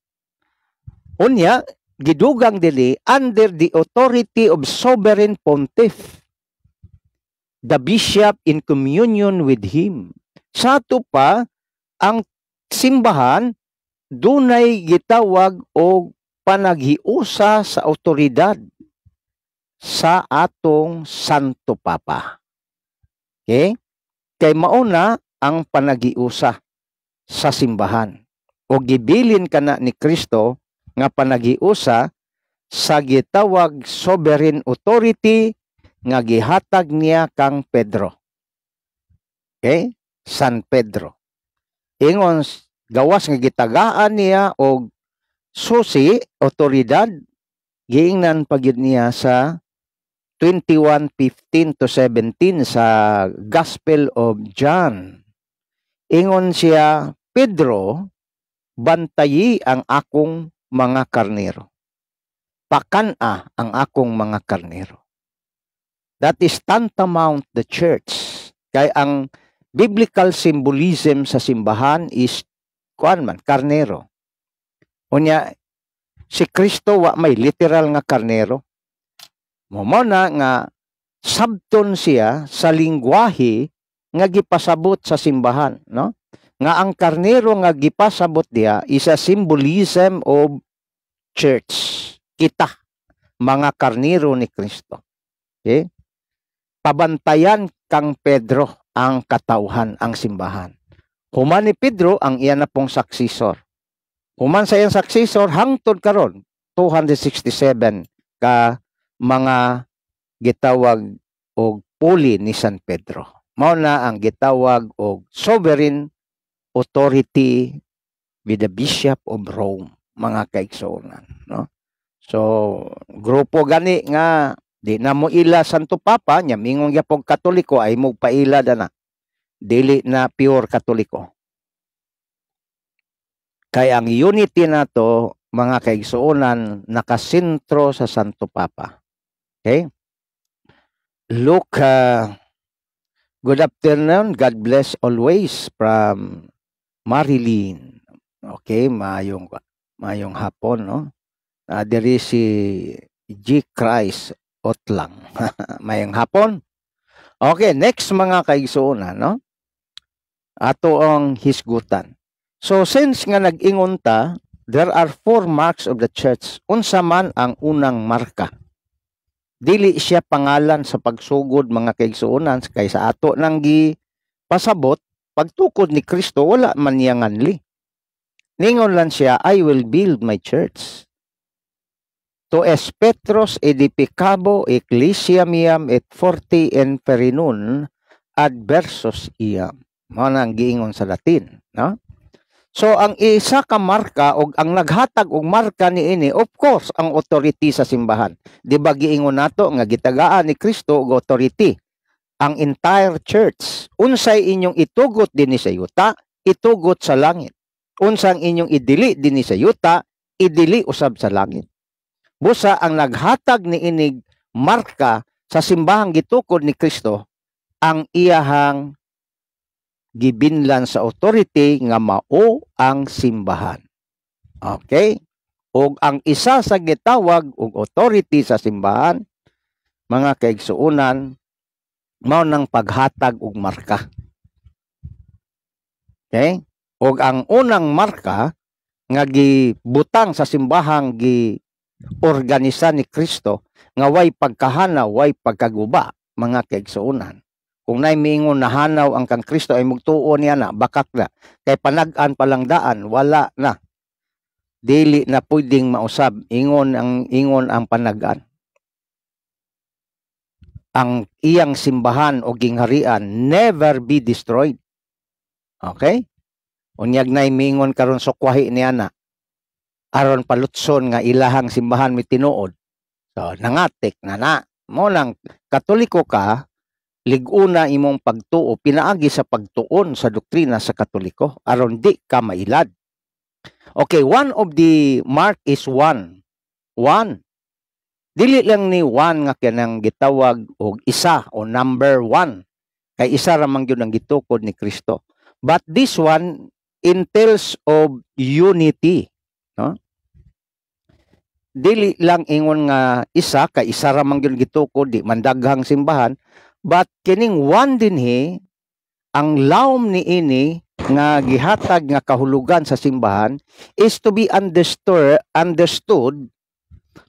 Unya, gidugang dili under the authority of sovereign pontiff, the bishop in communion with him. Sa to pa, ang simbahan dunay gitawag og panaghiusa sa autoridad sa atong Santo Papa. Okay? Kay mauna ang panaghiusa sa simbahan. O gibilin kana ni Kristo nga panaghiusa sa gitawag sovereign authority nga gihatag niya kang Pedro. Okay? San Pedro. Ingon gawas nga gitagaan niya og susi, otoridad, giingnan pagyud niya sa 21:15-17 sa Gospel of John. Ingon siya, Pedro, bantayi ang akong mga karnero. Pakana ang akong mga karnero. That is tantamount the church. Kay ang biblical symbolism sa simbahan is karnero. Unya, si Kristo wa may literal nga karnero. Mo na nga sabton siya sa lingwahe nga gipasabot sa simbahan, no? Nga ang karnero nga gipasabot diya is a symbolism of church. Kita, mga karnero ni Kristo. Okay? Pabantayan kang Pedro ang katauhan, ang simbahan. Human ni Pedro ang iyan na pong saksisor. Human sa iyang successor, hangtod karon 267 ka mga gitawag og puli ni San Pedro. Mao na ang gitawag og sovereign authority with the Bishop of Rome, mga kaigsuonan, no? So, grupo gani nga di na mo ila Santo Papa, nya mingong gyapon Katoliko ay mo paila na. Dili na pure Katoliko. Kaya ang unity nato, mga kaigsuonan, nakasentro sa Santo Papa. Okay? Look, good afternoon. God bless always from Marilyn. Okay, mayong hapon, no? There is si G. Christ Otlang. Mayong hapon. Okay, next mga kaigsuonan, no? Ato ang hisgutan. So since nga nag-ingon ta, there are 4 marks of the church. Unsa man ang unang marka? Dili siya pangalan sa pagsugod, mga kaigsuonan, kaysa ato nang pasabot pagtukod ni Kristo, wala man niya nganli. Ningon lang siya, I will build my church. to es Petros edipicabo ecclesiam iam et forti en perinun adversos iam. Mao na ang giingon sa Latin, no? So ang isa ka marka o ang naghatag og marka niini, of course, ang authority sa simbahan. Di ba giingon nato nga gitagaan ni Kristo og authority ang entire church. Unsay inyong itugot dinhi sa yuta, itugot sa langit. Unsang inyong idili dinhi sa yuta, idili usab sa langit. Busa ang naghatag niinig marka sa simbahang gitukod ni Kristo ang iyahang gibinlan sa authority nga mao ang simbahan. Okay? O ang isa sa gitawag og authority sa simbahan, mga kaigsuunan, mao nang paghatag og marka. Okay? O ang unang marka nga gibutang sa simbahang gi-organisa ni Kristo nga way pagkahanaw, way pagkaguba, mga kaigsuunan. Kung nay miingon na hanaw ang kang Kristo ay magtuo niya na, bakak na. Kay panag-an palang daan, wala na. Dili na pwedeng mausab. Ingon ang panag-an. Ang iyang simbahan o gingharian never be destroyed. Okay? Unyag nay miingon karon sukwahi niya na. Aron palutson nga ilahang simbahan mi tinuod. So, nangatik na. Mo nang Katoliko ka, liguna imong pagtuo, pinaagi sa pagtuon sa doktrina sa Katoliko, aron di ka mailad. Okay, one of the mark is one. One. Dili lang ni one nga kanang gitawag og isa o number one. Kay isa ramang yun ang gitukod ni Kristo. But this one entails of unity. No? Dili lang ingon nga isa, kay isa ramang yun gitukod, di mandaghang simbahan. But kining one dinhi, ang lawom ni ini nga gihatag nga kahulugan sa simbahan is to be understood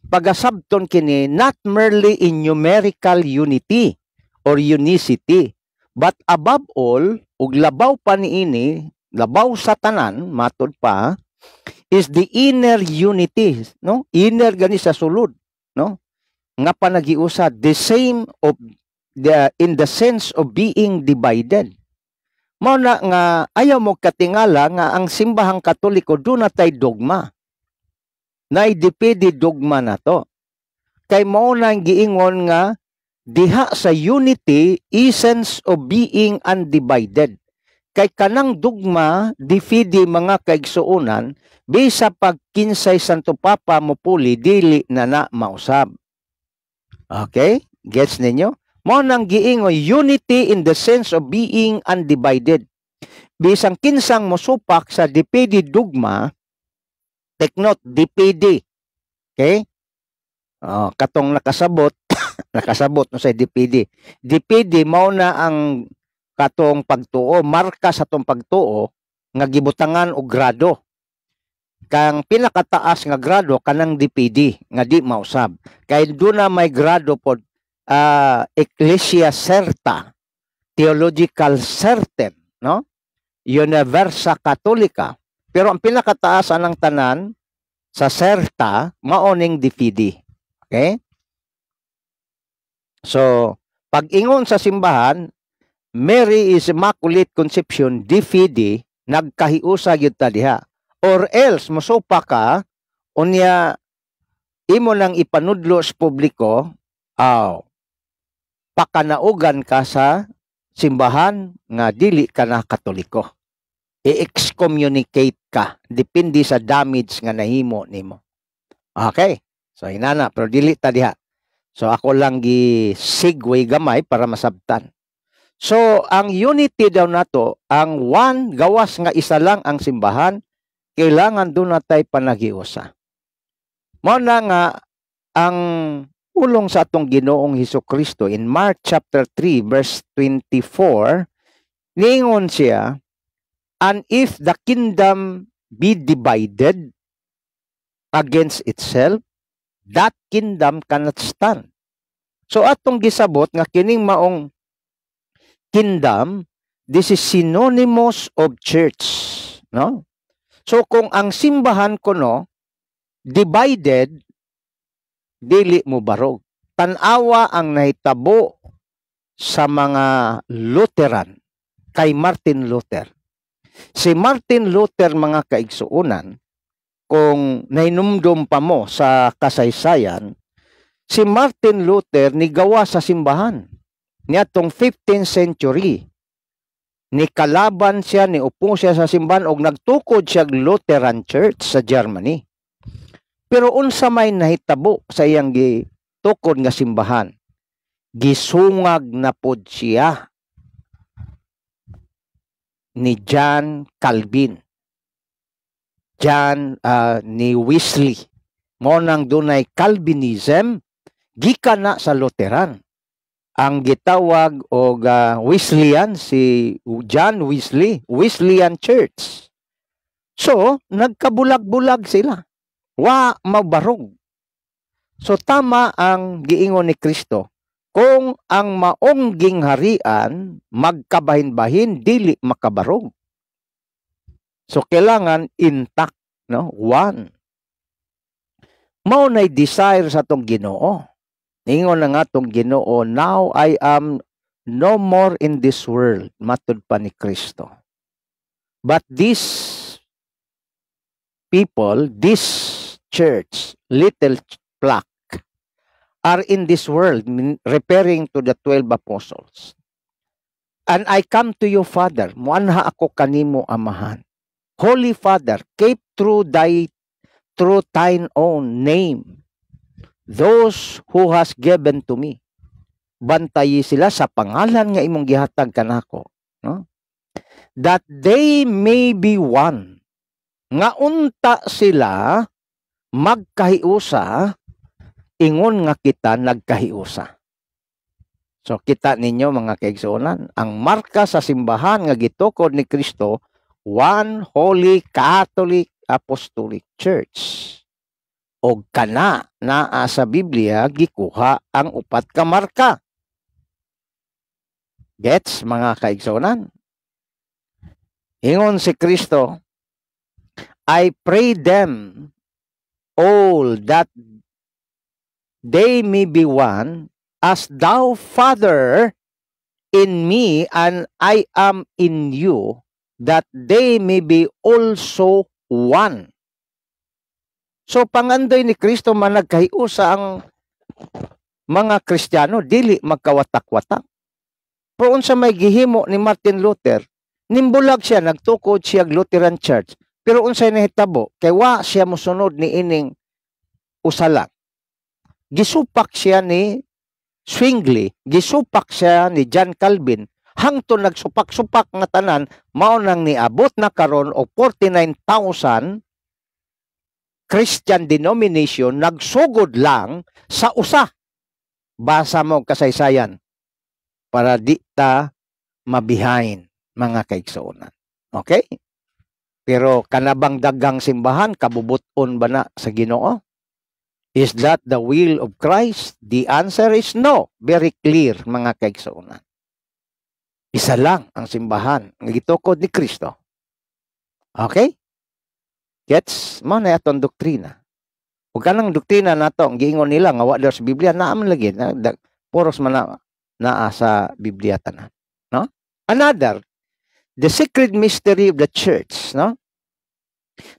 pagasabton kini not merely in numerical unity or unicity, but above all, ug labaw pa ni ini, labaw sa tanan, matod pa, is the inner unity, no? Inner gani sa sulod, no? Nga panagiusa, the same of in the sense of being divided. Mao na nga ayaw mo katingala nga ang simbahang Katoliko do na tay dogma. Naidepende dogma na to. Kay mao na giingon nga diha sa unity, essence of being undivided. Kay kanang dogma difidi mga kaigsuonan bisa pagkinsay Santo Papa mopuli dili na mausab. Okay? Gets ninyo? Mao nang giingon unity in the sense of being undivided. Bisang kinsang mosupak sa depende dogma, take note, depende. Okay? Katong nakasabot, nakasabot no sa depende. Depende mao na ang katong pagtuo, marka sa tong pagtuo nga gibutangan og grado. Kang pinakataas nga grado kanang depende nga di mausab. Kay doon na may grado pod Ecclesia Certa, Theological Certain, no? Universa Catholica. Pero ang pinakataas anang tanan sa Certa, maoning difidi. Okay? So, pag-ingon sa simbahan, Mary is Immaculate Conception, difidi, nagkahiusa gyud ta diha. Or else, mosupa ka, unya, imo nang ipanudlo sa publiko, pakanaugan ka sa simbahan nga dili ka na Katoliko. I-excommunicate ka. Depende sa damage nga nahimo nimo. Okay. So, inana. Pero dili ta diha. So, ako lang gi-segue gamay para masabtan. So, ang unity daw nato, ang one, gawas nga isa lang ang simbahan, kailangan doon natay panagiusa. Mao na nga, ang ulong sa atong Ginoong Hesukristo in Mark chapter 3 verse 24, niingon siya, and if the kingdom be divided against itself, that kingdom cannot stand. So atong gisabot nga kining maong kingdom, this is synonymous of church, no? So kung ang simbahan kuno divided, dili mo barog. Tanawa ang nahitabo sa mga Lutheran kay Martin Luther. Si Martin Luther, mga kaigsuunan, kung nainumdum pa mo sa kasaysayan, si Martin Luther nigawa sa simbahan niadtong 15th century. Nikalaban siya, niupo siya sa simbahan og nagtukod siya Lutheran Church sa Germany. Pero unsa may nahitabo sa iyang gitukod nga simbahan? Gisungag na pod siya ni John Calvin. Ni Wesley. Mo nang dunay Calvinism gikan na sa Lutheran. Ang gitawag og Wesleyan, si John Wesley, Wesleyan Church. So, nagkabulag-bulag sila. Wa mabarog. So, tama ang giingon ni Kristo. Kung ang maong gingharian magkabahin-bahin, dili makabarog. So, kailangan intact, no? One. Mao na'y desire sa tong Ginoo. Ingon na nga tong Ginoo, now I am no more in this world, matud pa ni Kristo. But these people, this church, little flock, are in this world, referring to the 12 apostles. And I come to you, Father, muanha ako kanimo, Amahan. Holy Father, keep through thine own name those who has given to me. Bantayi sila sa pangalan nga imong gihatag kanako, no? That they may be one. Nga unta sila magkahiusa, ingon nga kita nagkahiusa. So kita ninyo mga kaigsuonan, ang marka sa simbahan nga gitukod ni Kristo, one holy Catholic Apostolic Church. O kana naa sa Biblia gikuha ang upat ka marka. Gets mga kaigsuonan? Ingon si Kristo, I pray them all that they may be one as thou, Father, in me and I am in you, that they may be also one. So, pangandoy ni Kristo man nagkahiusa ang mga Kristiyano, dili magkawatak-watak. Pero unsa may gihimo ni Martin Luther, nimbulag siya, nagtukod siya Lutheran Church. Pero unsay nahitabo, kay wa siya mosunod ni ining usalang. Gisupak siya ni Zwingli, gisupak siya ni John Calvin, hangtod nagsupak-supak nga tanan, mao nang niabot na karon og 49,000 Christian denomination nagsugod lang sa usa. Basa mo kasaysayan para di ta mabihain mga kaigsuonan. Okay? Pero kanabang dagang simbahan, kabubuton ba na sa Ginoo? Is that the will of Christ? The answer is no. Very clear mga kaigsuonan. Isa lang ang simbahan nga gitukod ni Kristo. Okay? Gets? Mao na atong doktrina. Ug kanang doktrina nato ang giingon nila nga wa daw sa Biblia, naa man lagi puros man naa sa Biblia tanan, no? Another, the secret mystery of the church, no?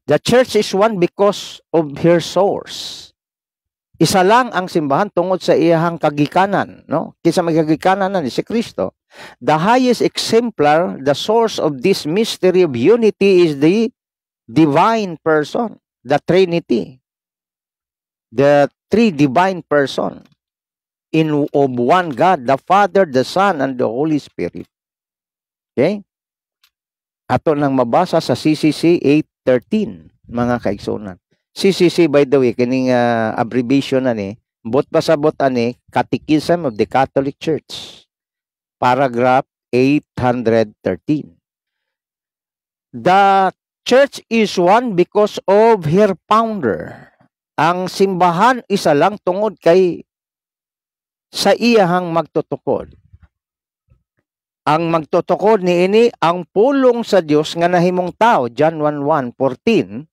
The church is one because of her source. Isa lang ang simbahan tungod sa iyahang kagikanan, no? Kinsa may kagikanan na ni si Kristo. The highest exemplar, the source of this mystery of unity is the divine person, the Trinity. The three divine person of one God, the Father, the Son, and the Holy Spirit. Okay? Ato nang mabasa sa CCC 8:13, mga kaigsuonan. CCC, by the way, kining abbreviation na ni, bot pasabot ani, Catechism of the Catholic Church. Paragraph 813. The church is one because of her founder. Ang simbahan isa lang tungod kay sa iyahang magtutukod. Ang magtutukod niini ang pulong sa Dios nga nahimong tao, John 1:14.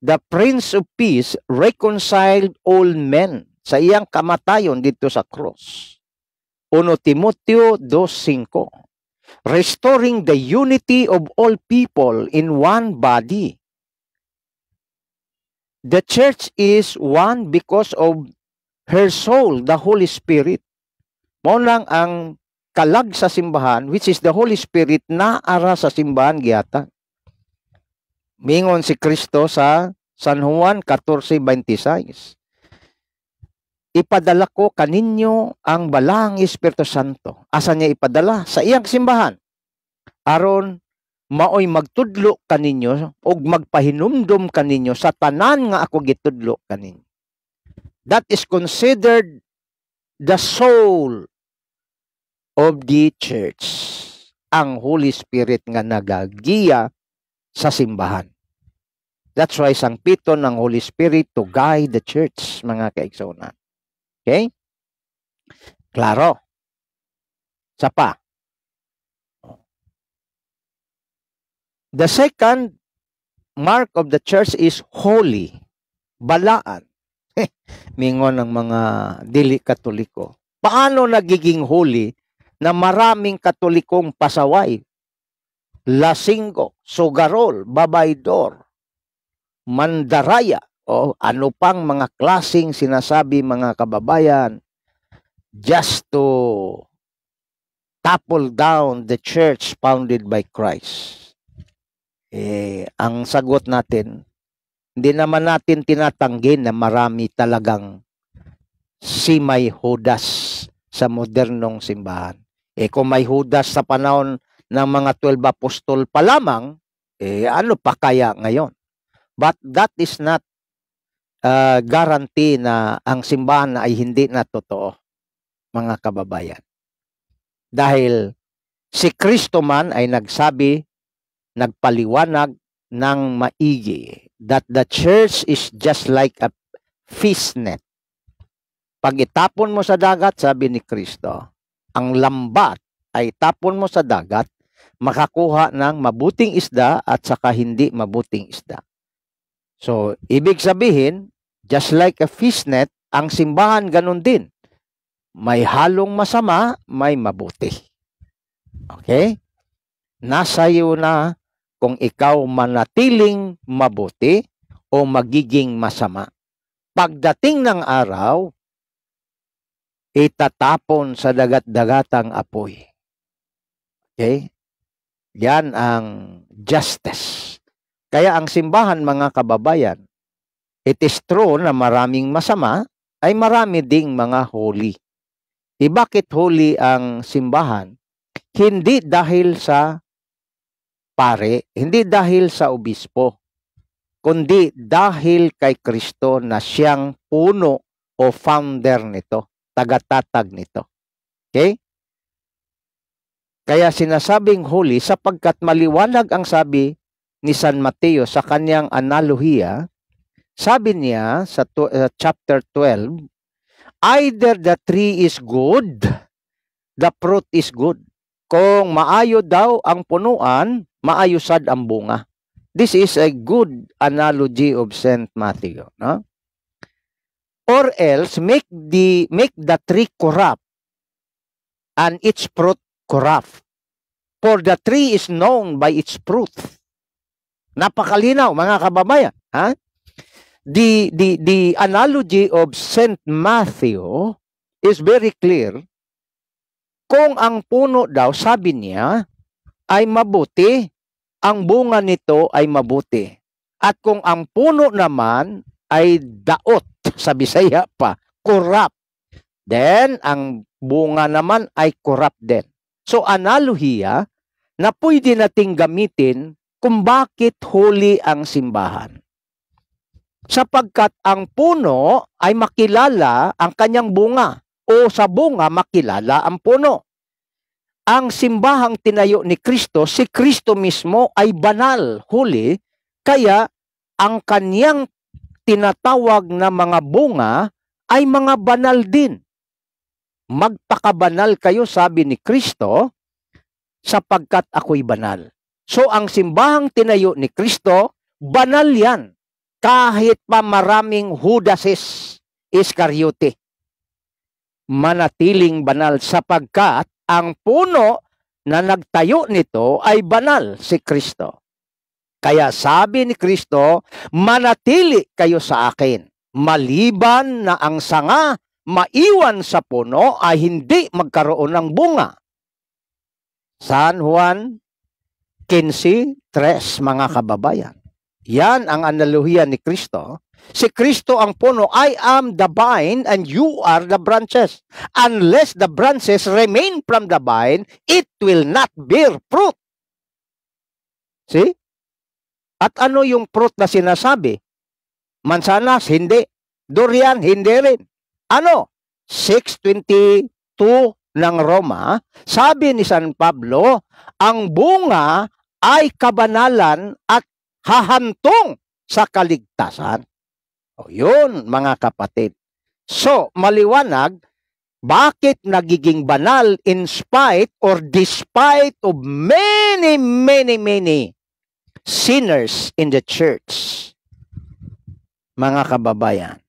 The Prince of Peace reconciled all men sa iyang kamatayon dito sa cross. 1 Timoteo 2:5. Restoring the unity of all people in one body. The church is one because of her soul, the Holy Spirit. Mao lang ang kalag sa simbahan, which is the Holy Spirit, na ara sa simbahan giyata. Mingon si Kristo sa San Juan 14:26. Ipadala ko kaninyo ang balang Espiritu Santo. Asa niya ipadala? Sa iyang simbahan. Aron maoy magtudlo kaninyo o magpahinumdum kaninyo sa tanan nga ako gitudlo kaninyo. That is considered the soul of the church. Ang Holy Spirit nga nagagiya sa simbahan. That's why sangpiton ng Holy Spirit to guide the church, mga kaigsunan. Okay? Klaro. Sa pa. The second mark of the church is holy. Balaan. Mingon ng mga dili Katoliko. Paano nagiging holy na maraming Katolikong pasaway? Lasinggo, sugarol, babaydor, mandaraya, o ano pang mga klaseng sinasabi, mga kababayan, just to topple down the church founded by Christ. Ang sagot natin, hindi naman natin tinatanggi na marami talagang si may Judas sa modernong simbahan. Kung may Judas sa panahon ng mga 12 apostol pa lamang, ano pa kaya ngayon? But that is not guarantee na ang simbahan ay hindi na totoo, mga kababayan. Dahil si Kristo man ay nagsabi, nagpaliwanag ng maigi that the church is just like a fish net. Pag itapon mo sa dagat, sabi ni Kristo, ang lambat ay tapon mo sa dagat, makakuha ng mabuting isda at saka hindi mabuting isda. So, ibig sabihin, just like a fish net, ang simbahan ganun din. May halong masama, may mabuti. Okay? Nasa iyo na kung ikaw manatiling mabuti o magiging masama. Pagdating ng araw, itatapon sa dagat-dagatang apoy. Okay? Yan ang justice. Kaya ang simbahan, mga kababayan, it is true na maraming masama, ay marami ding mga holy. Bakit holy ang simbahan? Hindi dahil sa pare, hindi dahil sa obispo, kundi dahil kay Kristo na siyang puno o founder nito, tagatatag nito. Okay? Kaya sinasabing holy sapagkat maliwanag ang sabi ni San Mateo sa kanyang analohiya. Sabi niya sa chapter 12, either the tree is good, the fruit is good. Kung maayo daw ang punuan, maayo sad ang bunga. This is a good analogy of Saint Matthew, no? Or else make the tree corrupt and its fruit corrupt. For the tree is known by its fruit. Napakalinaw, mga kababayan, ha? The analogy of Saint Matthew is very clear. Kung ang puno daw, sabi niya, ay mabuti, ang bunga nito ay mabuti. At kung ang puno naman ay daot, sa Bisaya pa, corrupt, then ang bunga naman ay corrupt din. So analohiya na pwede nating gamitin kung bakit holy ang simbahan. Sapagkat ang puno ay makilala ang kanyang bunga o sa bunga makilala ang puno. Ang simbahang tinayo ni Kristo, si Kristo mismo ay banal, holy, kaya ang kanyang tinatawag na mga bunga ay mga banal din. Magpakabanal kayo, sabi ni Kristo, sapagkat ako'y banal. So ang simbahang tinayo ni Kristo, banal yan. Kahit pa maraming Judases, Iscariote. Manatiling banal sapagkat ang puno na nagtayo nito ay banal, si Kristo. Kaya sabi ni Kristo, manatili kayo sa akin, maliban na ang sanga maiwan sa puno ay hindi magkaroon ng bunga. San Juan 15:3, mga kababayan. Yan ang analohiya ni Kristo. Si Kristo ang puno, I am the vine and you are the branches. Unless the branches remain from the vine, it will not bear fruit. See? At ano yung fruit na sinasabi? Mansanas, hindi. Durian, hindi rin. Ano? 6:22 ng Roma, sabi ni San Pablo, ang bunga ay kabanalan at hahantong sa kaligtasan. O yun, mga kapatid. So, maliwanag, bakit nagiging banal in spite or despite of many sinners in the church? Mga kababayan,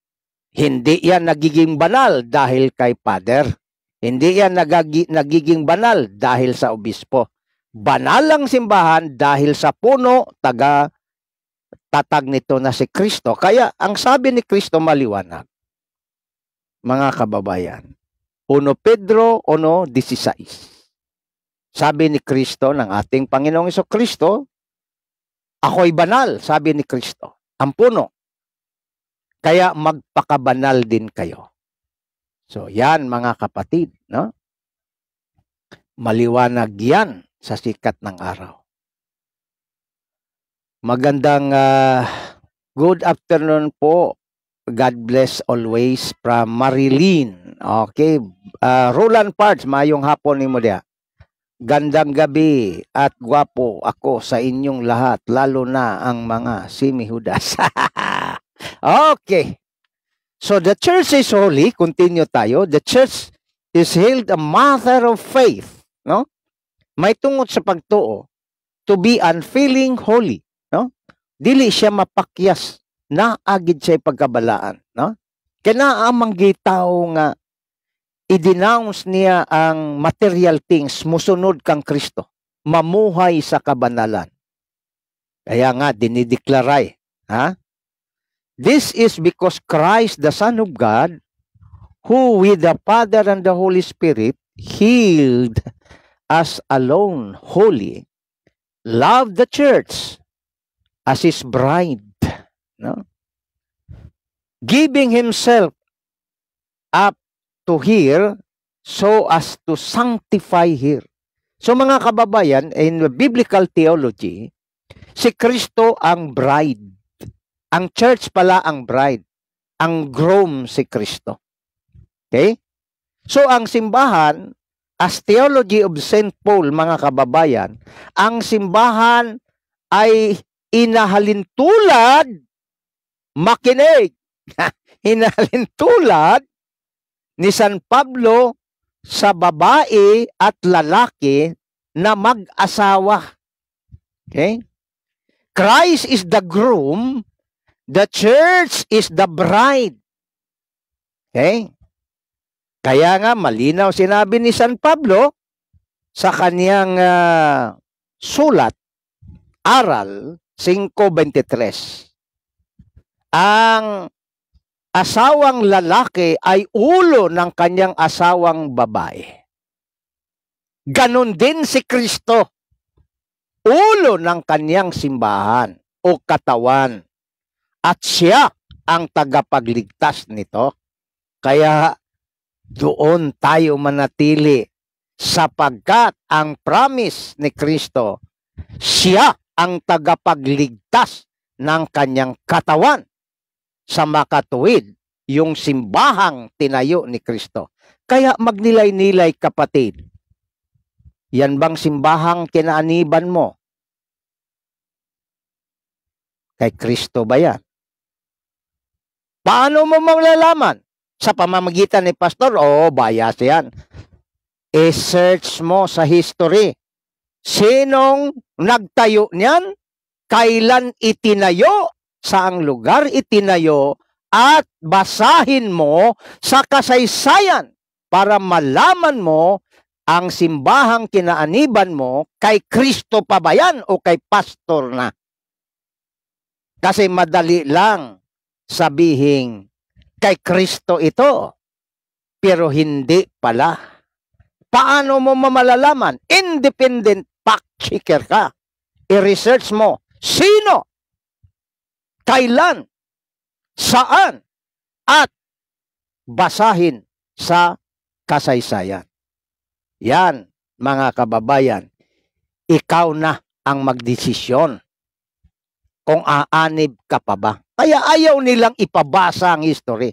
hindi yan nagiging banal dahil kay Father. Hindi yan nagiging banal dahil sa obispo. Banal ang simbahan dahil sa puno, tatag nito na si Kristo. Kaya ang sabi ni Kristo maliwanag, mga kababayan, 1 Pedro 1:16. Sabi ni Kristo, ng ating Panginoong Jesucristo, ako'y banal, sabi ni Kristo, ang puno. Kaya magpakabanal din kayo. So yan, mga kapatid, no? Maliwanag yan sa sikat ng araw. Magandang good afternoon po. God bless always from Marilyn. Okay. Roland Parts, mayong hapon ni mo dia. Gandang gabi at gwapo ako sa inyong lahat, lalo na ang mga simihudas. Okay. So the church is holy. Continue tayo. The church is hailed a mother of faith. No? May tungod sa pagtuo. To be unfailing holy. No? Dili siya mapakyas. Naagid siya pagkabalaan. No? Kinaamang gitao nga i-denounce niya ang material things, musunod kang Kristo. Mamuhay sa kabanalan. Kaya nga, dinideklaray. Ha? This is because Christ, the Son of God, who with the Father and the Holy Spirit healed us alone holy, loved the church as his bride, no? Giving himself up to her so as to sanctify her. So mga kababayan, in biblical theology, si Kristo ang bride. Ang church pala ang bride. Ang groom si Kristo. Okay? So ang simbahan, as theology of St. Paul, mga kababayan, ang simbahan ay inahalintulad, makinig, inahalintulad ni San Pablo sa babae at lalaki na mag-asawa. Okay? Christ is the groom, the church is the bride. Okay? Kaya nga malinaw sinabi ni San Pablo sa kaniyang sulat, Aral 5:23. Ang asawang lalaki ay ulo ng kanyang asawang babae. Ganon din si Kristo. Ulo ng kanyang simbahan o katawan. At siya ang tagapagligtas nito. Kaya doon tayo manatili sapagkat ang promise ni Kristo, siya ang tagapagligtas ng kanyang katawan sa makatuwid, yung simbahang tinayo ni Kristo. Kaya magnilay-nilay, kapatid. Yan bang simbahang kinaaniban mo? Kay Kristo ba yan? Paano mo malalaman? Sa pamamagitan ni pastor? Oo, bias yan. I-search mo sa history. Sinong nagtayo niyan? Kailan itinayo? Saang lugar itinayo? at basahin mo sa kasaysayan para malaman mo ang simbahang kinaaniban mo kay Kristo pa ba yan o kay pastor na. Kasi madali lang sabihin kay Kristo ito, pero hindi pala. Paano mo malalaman? Independent fact checker ka. I-research mo, sino, kailan, saan, at basahin sa kasaysayan. Yan, mga kababayan, ikaw na ang magdesisyon kung aanib ka pa ba. Kaya ayaw nilang ipabasa ang history.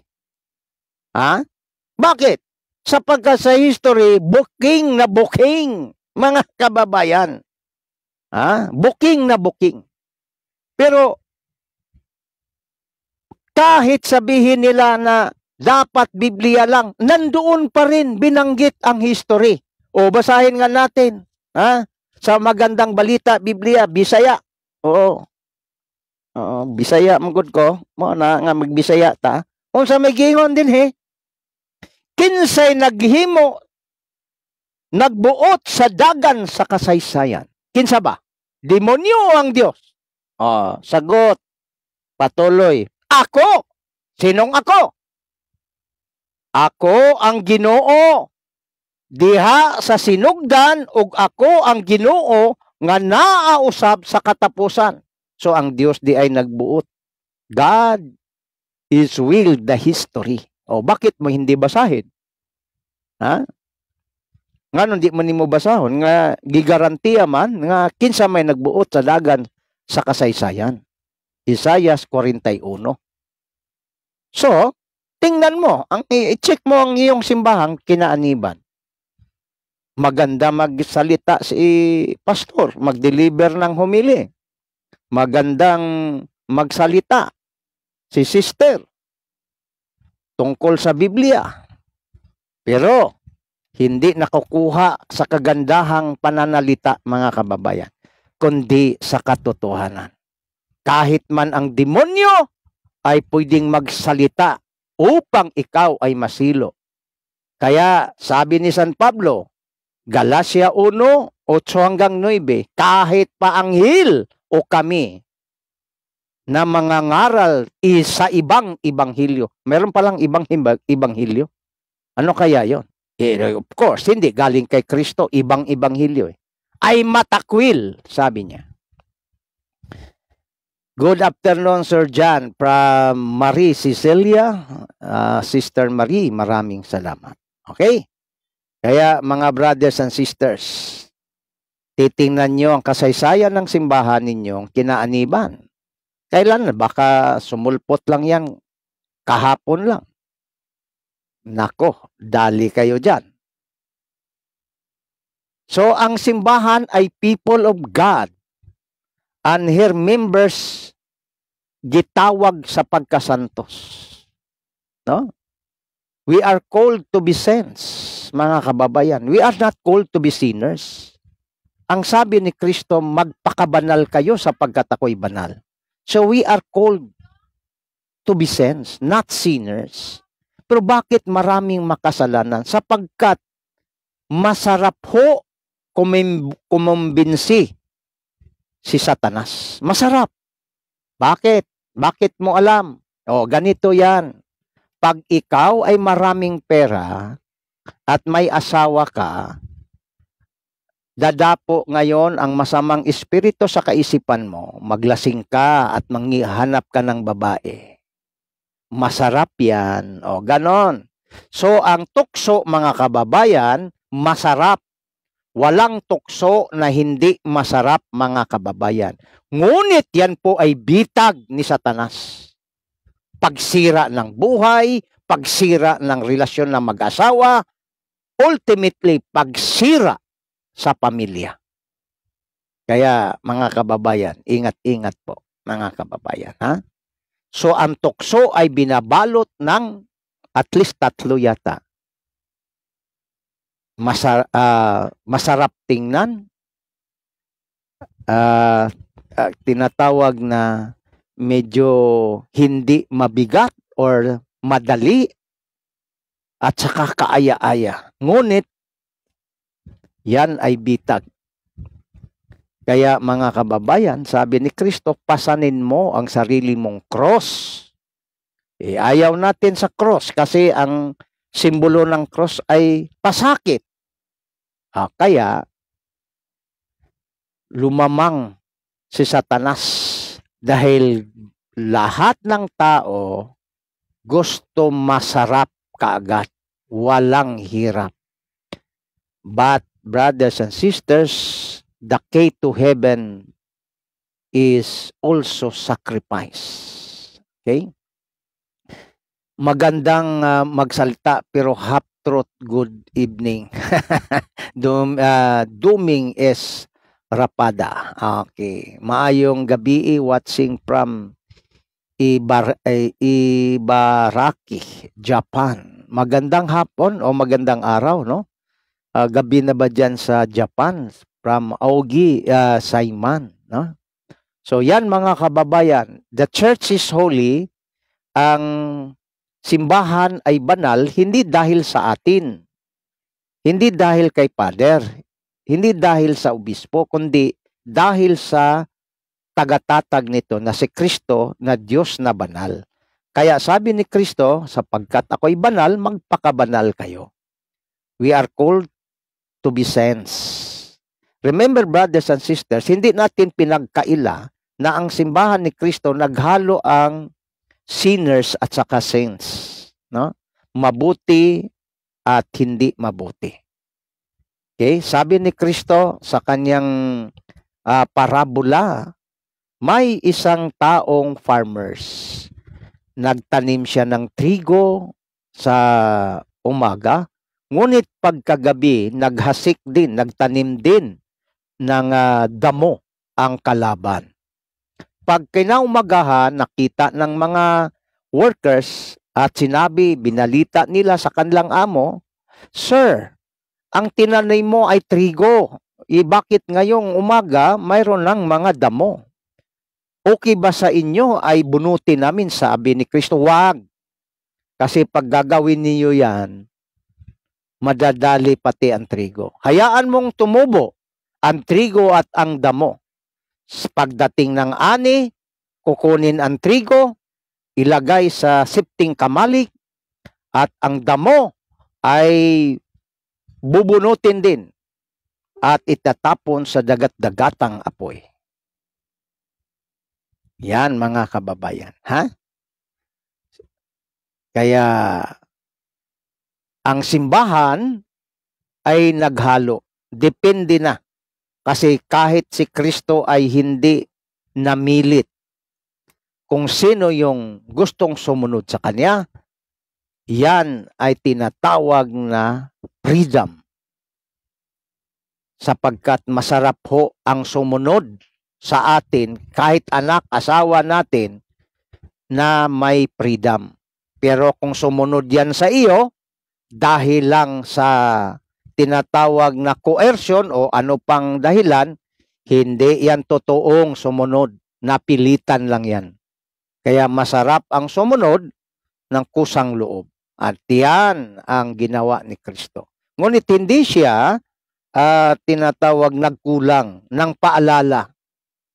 Ha? Bakit? Sapagkat sa history, booking na booking, mga kababayan. Ha? Booking na booking. Pero kahit sabihin nila na dapat Biblia lang, nandoon pa rin binanggit ang history. O basahin nga natin. Ha? Sa magandang balita, Biblia, Bisaya. Oo. Oo, Bisaya, magod ko. Mo na nga magbisaya ta. Kung sa may gingon din he, kinsay naghimo, nagbuot sa dagan sa kasaysayan. Kinsa ba? Demonyo ang Diyos. Oh, sagot. Patuloy. Ako. Sinong ako? Ako ang Ginoo. Diha sa sinugdan ug ako ang Ginoo nga naausab sa katapusan. So ang Dios di ay nagbuot. God is will the history. O bakit mo hindi basahin? Ha? Nga nung di man nimo basahon, nga gigarantiya man, nga kinsa may nagbuot sa dagan sa kasaysayan. Isaiah 41. So, tingnan mo, i-check mo ang iyong simbahang kinaaniban. Maganda magsalita si pastor, mag-deliver ng homily. Magandang magsalita si sister tungkol sa Biblia. Pero, hindi nakukuha sa kagandahang pananalita, mga kababayan, kundi sa katotohanan. Kahit man ang demonyo ay pwedeng magsalita upang ikaw ay masilo. Kaya sabi ni San Pablo, Galacia 1:8-9, kahit pa anghel o kami na mangangaral sa ibang ibanghilyo. Meron palang ibang ibanghilyo. Ano kaya yon? Of course, hindi galing kay Kristo, ibang ibanghilyo. Ay matakwil, sabi niya. Good afternoon, Sir John, from Marie Cecilia. Sister Marie, maraming salamat. Okay? Kaya mga brothers and sisters, titingnan nyo ang kasaysayan ng simbahan ninyong kinaaniban. Kailan? Baka sumulpot lang yan kahapon lang. Nako, dali kayo dyan. So, ang simbahan ay people of God and her members gitawag sa pagkasantos. No? We are called to be saints, mga kababayan. We are not called to be sinners. Ang sabi ni Kristo, magpakabanal kayo sapagkat ako'y banal. So, we are called to be saints, not sinners. Pero bakit maraming makasalanan? Sapagkat masarap ho kumumbinsi si Satanas. Masarap. Bakit? Bakit mo alam? O, ganito yan. Pag ikaw ay maraming pera at may asawa ka, dadapo ngayon ang masamang espiritu sa kaisipan mo, maglasing ka at manghihanap ka ng babae. Masarap yan. O, ganon. So, ang tukso, mga kababayan, masarap. Walang tukso na hindi masarap, mga kababayan. Ngunit yan po ay bitag ni Satanas. Pagsira ng buhay, pagsira ng relasyon ng mag-asawa, ultimately, pagsira sa pamilya. Kaya, mga kababayan, ingat-ingat po, mga kababayan. Ha? So, ang tukso ay binabalot ng at least 3 yata. Masarap tingnan, tinatawag na medyo hindi mabigat or madali at saka kaaya-aya. Ngunit, yan ay bitag. Kaya mga kababayan, sabi ni Kristo, pasanin mo ang sarili mong cross. Ayaw natin sa cross kasi ang simbolo ng cross ay pasakit. Kaya, lumamang si Satanas dahil lahat ng tao gusto masarap kaagad, walang hirap. But brothers and sisters, the key to heaven is also sacrifice. Okay? Magandang magsalita pero half truth, good evening. Dooming is rapada. Okay. Maayong gabi, watching from Ibaraki, Japan. Magandang hapon o magandang araw, no? Gabi na ba dyan sa Japan? From Aogi, Saiman, no? So yan mga kababayan, the church is holy. Ang simbahan ay banal hindi dahil sa atin, hindi dahil kay Father, hindi dahil sa obispo, kundi dahil sa tagatatag nito na si Kristo na Diyos na banal. Kaya sabi ni Kristo, sapagkat ako'y banal, magpakabanal kayo. We are called to be saints. Remember, brothers and sisters, hindi natin pinagkaila na ang simbahan ni Kristo naghalo ang sinners at saka saints, no? Mabuti at hindi mabuti. Okay? Sabi ni Kristo sa kanyang parabola, may isang taong farmers. Nagtanim siya ng trigo sa umaga, ngunit pagkagabi naghasik din, nagtanim din ng damo ang kalaban. Pag kinaumagahan, nakita ng mga workers at sinabi, binalita nila sa kanilang amo, "Sir, ang tinanim mo ay trigo. Bakit ngayong umaga mayroon ng mga damo? Okay ba sa inyo ay bunutin namin?" Sabi ni Kristo, "Wag. Kasi pag gagawin niyo yan, madadali pati ang trigo. Hayaan mong tumubo ang trigo at ang damo. Pagdating ng ani, kukunin ang trigo, ilagay sa sipting kamalig, at ang damo ay bubunutin din at itatapon sa dagat-dagatang apoy." Yan mga kababayan, ha? Kaya ang simbahan ay naghalo. Depende na. Kasi kahit si Kristo ay hindi namilit kung sino yung gustong sumunod sa kanya, yan ay tinatawag na freedom. Sapagkat masarap ho ang sumunod sa atin, kahit anak, asawa natin, na may freedom. Pero kung sumunod yan sa iyo, dahil lang sa tinatawag na coercion o ano pang dahilan, hindi yan totoong sumunod. Napilitan lang yan. Kaya masarap ang sumunod ng kusang loob. At yan ang ginawa ni Kristo. Ngunit hindi siya tinatawag nagkulang ng paalala.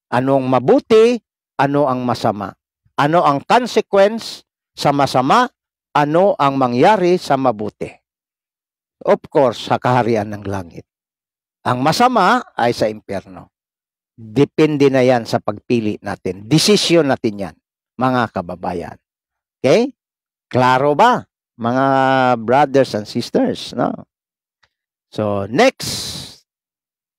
Anong mabuti, ano ang masama. Ano ang consequence sa masama, ano ang mangyari sa mabuti. Of course, sa kaharian ng langit. Ang masama ay sa impyerno. Depende na yan sa pagpili natin. Desisyon natin yan, mga kababayan. Okay? Klaro ba, mga brothers and sisters? No? So, next,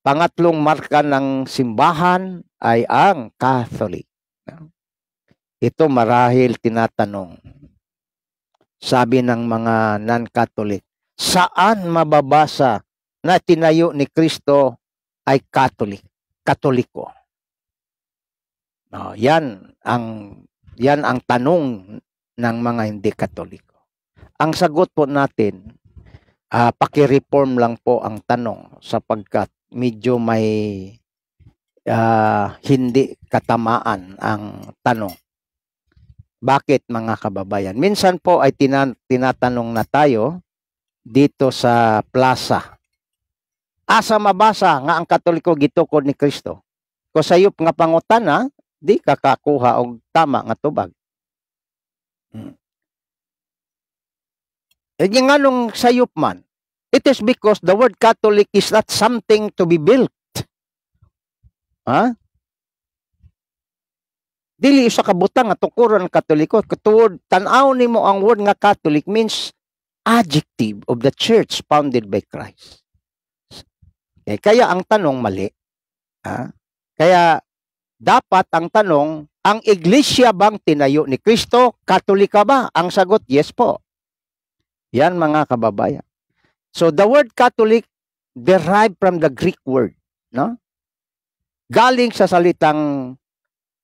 pangatlong marka ng simbahan ay ang Catholic. Ito marahil tinatanong. Sabi ng mga non-Catholic, saan mababasa na tinayo ni Kristo ay Catholic, Katoliko? No, yan ang tanong ng mga hindi Katoliko. Ang sagot po natin, paki-reform lang po ang tanong sapagkat medyo may hindi katamaan ang tanong. Bakit mga kababayan? Minsan po ay tinatanong na tayo dito sa plaza. Asa mabasa nga ang Katoliko gitukod ni Kristo? Kung sayop nga pangutana, di kakakuha og tama nga tubag. E nga nung sayop man, it is because the word Catholic is not something to be built. Ha? Dili sa kabutang nga tukuran ng Katoliko. Katuod, tanaw nimo ang word nga Catholic means adjective of the church founded by Christ. Kaya ang tanong mali. Ha? Kaya dapat ang tanong, ang iglesia bang tinayo ni Kristo? Katolika ba? Ang sagot, yes po. Yan mga kababayan. So the word Catholic derived from the Greek word. No? Galing sa salitang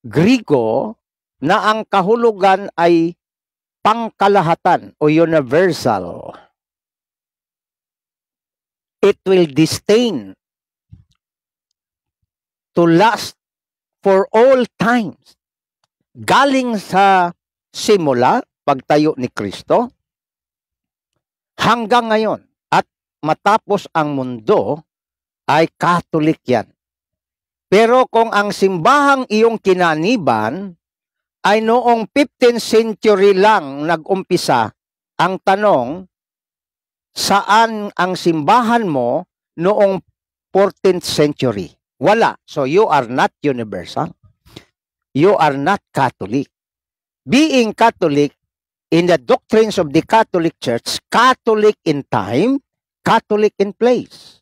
Griko na ang kahulugan ay pangkalahatan o universal. It will disdain to last for all times. Galing sa simula, pagtayo ni Kristo, hanggang ngayon at matapos ang mundo ay Catholic yan. Pero kung ang simbahang iyong kinaniban ay noong 15th century lang nag-umpisa, ang tanong, saan ang simbahan mo noong 14th century? Wala. So you are not universal. You are not Catholic. Being Catholic in the doctrines of the Catholic Church, Catholic in time, Catholic in place.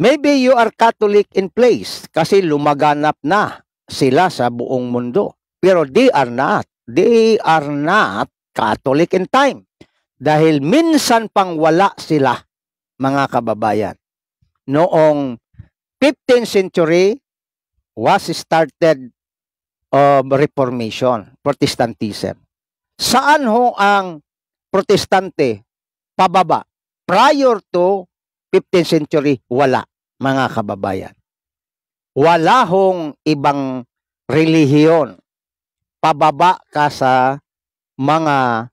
Maybe you are Catholic in place kasi lumaganap na sila sa buong mundo. Pero they are not. They are not Catholic in time. Dahil minsan pang wala sila, mga kababayan. Noong 15th century was started Reformation, Protestantism. Saan ho ang protestante pababa? Prior to 15th century, wala, mga kababayan. Wala hong ibang relihiyon. Pababa ka sa mga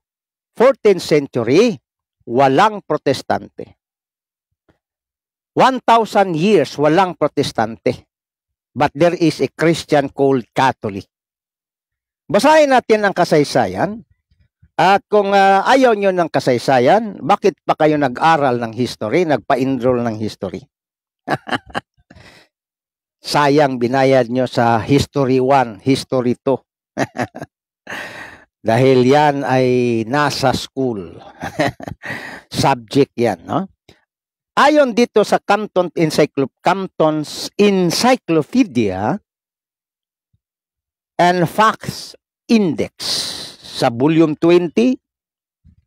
14th century, walang protestante. 1,000 years, walang protestante. But there is a Christian called Catholic. Basahin natin ang kasaysayan. At kung ayaw nyo ng kasaysayan, bakit pa kayo nag-aral ng history, nagpa-enroll ng history? Sayang binayad nyo sa History 1, History 2. Dahil yan ay nasa school. Subject yan, no? Ayon dito sa Compton's Encyclopedia and Facts Index sa volume 20,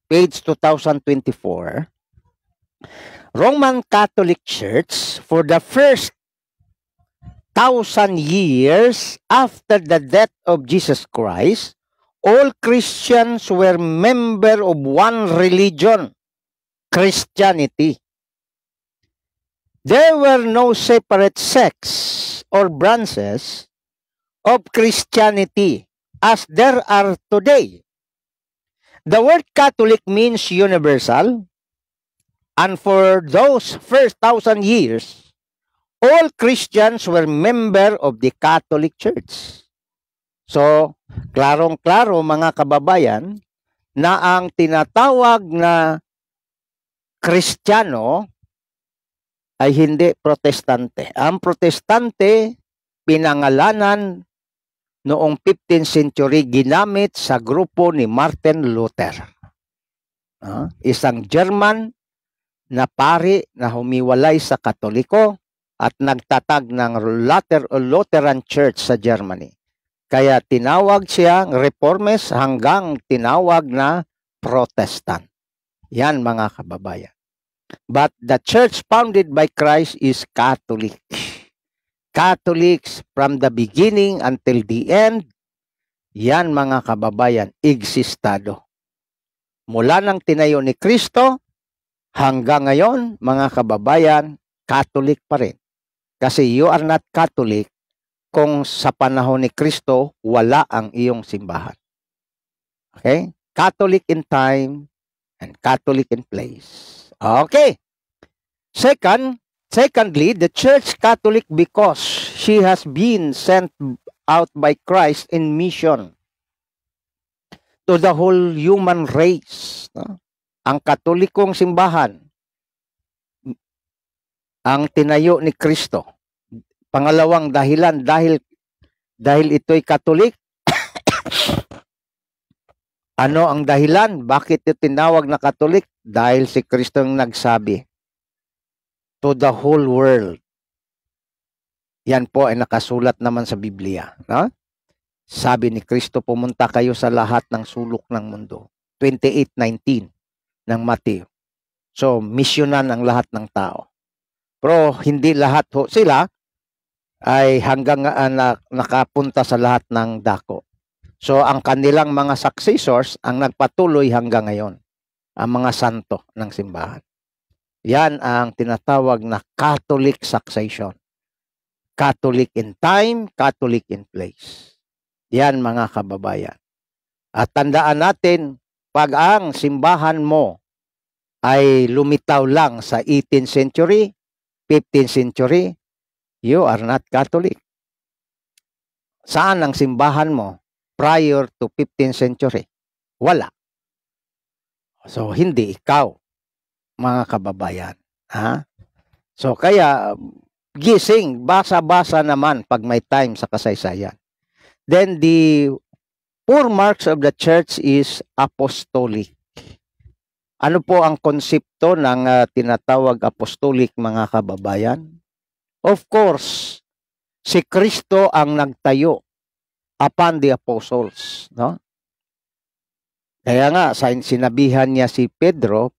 page 2024, Roman Catholic Church for the first 1,000 years after the death of Jesus Christ, all Christians were member of one religion, Christianity. There were no separate sects or branches of Christianity as there are today. The word Catholic means universal, and for those first 1,000 years, all Christians were member of the Catholic Church. So, klarong-klaro mga kababayan, na ang tinatawag na Kristiyano ay hindi protestante. Ang protestante, pinangalanan noong 15th century, ginamit sa grupo ni Martin Luther. Isang German na pari na humiwalay sa Katoliko at nagtatag ng Lutheran Church sa Germany. Kaya tinawag siya Reformist hanggang tinawag na Protestant. Yan mga kababayan. But the church founded by Christ is Catholic. Catholics from the beginning until the end, yan mga kababayan, existado. Mula nang tinayo ni Kristo, hanggang ngayon, mga kababayan, Catholic pa rin. Kasi you are not Catholic kung sa panahon ni Kristo, wala ang iyong simbahan. Okay? Catholic in time and Catholic in place. Okay. Secondly, the Church Catholic because she has been sent out by Christ in mission to the whole human race. No? Ang Katolikong simbahan, ang tinayo ni Kristo. Pangalawang dahilan, dahil ito'y Katolik, ano ang dahilan? Bakit ito tinawag na Katolik? Dahil si Kristo ang nagsabi, to the whole world. Yan po ay nakasulat naman sa Biblia. No? Sabi ni Kristo, pumunta kayo sa lahat ng sulok ng mundo. 28:19 ng Mateo. So, misyonan ang lahat ng tao. Pero hindi lahat ho sila ay hanggang nakapunta sa lahat ng dako. So, ang kanilang mga successors ang nagpatuloy hanggang ngayon. Ang mga santo ng simbahan. Yan ang tinatawag na Catholic succession. Catholic in time, Catholic in place. Yan mga kababayan. At tandaan natin, pag ang simbahan mo ay lumitaw lang sa 18th century, 15th century, you are not Catholic. Saan ang simbahan mo prior to 15th century? Wala. So, hindi ikaw, mga kababayan. Ha? So, kaya, gising, basa-basa naman pag may time sa kasaysayan. Then, the four marks of the church is apostolic. Ano po ang konsepto ng tinatawag apostolic, mga kababayan? Of course, si Kristo ang nagtayo upon the apostles, no? Kaya nga, sinabihan niya si Pedro,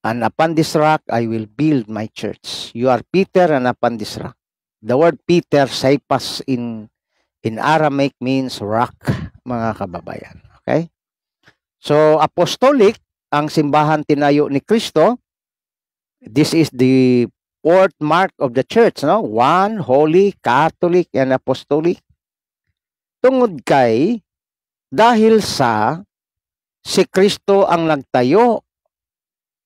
and upon this rock I will build my church. You are Peter, and upon this rock. The word Peter, Saipas in Aramaic means rock, mga kababayan. Okay? So, apostolic, ang simbahan tinayo ni Kristo. This is the fourth mark of the church, no? One, holy, Catholic, and apostolic. Tungod kay, dahil sa si Kristo ang nagtayo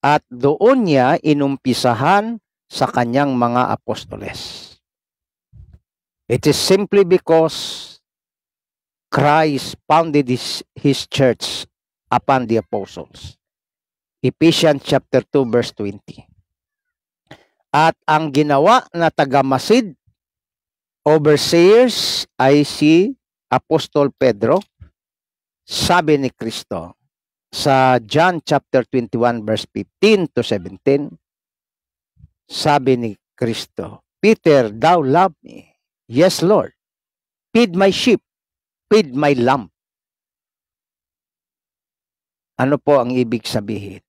at doon niya inumpisahan sa kanyang mga apostoles. It is simply because Christ founded his church upon the apostles. Ephesians chapter 2 verse 20. At ang ginawa na tagamasid, overseers, ay si Apostol Pedro. Sabi ni Kristo sa John chapter 21 verse 15 to 17, sabi ni Kristo, Peter, thou love me. Yes, Lord. Feed my sheep. Feed my lamb. Ano po ang ibig sabihin?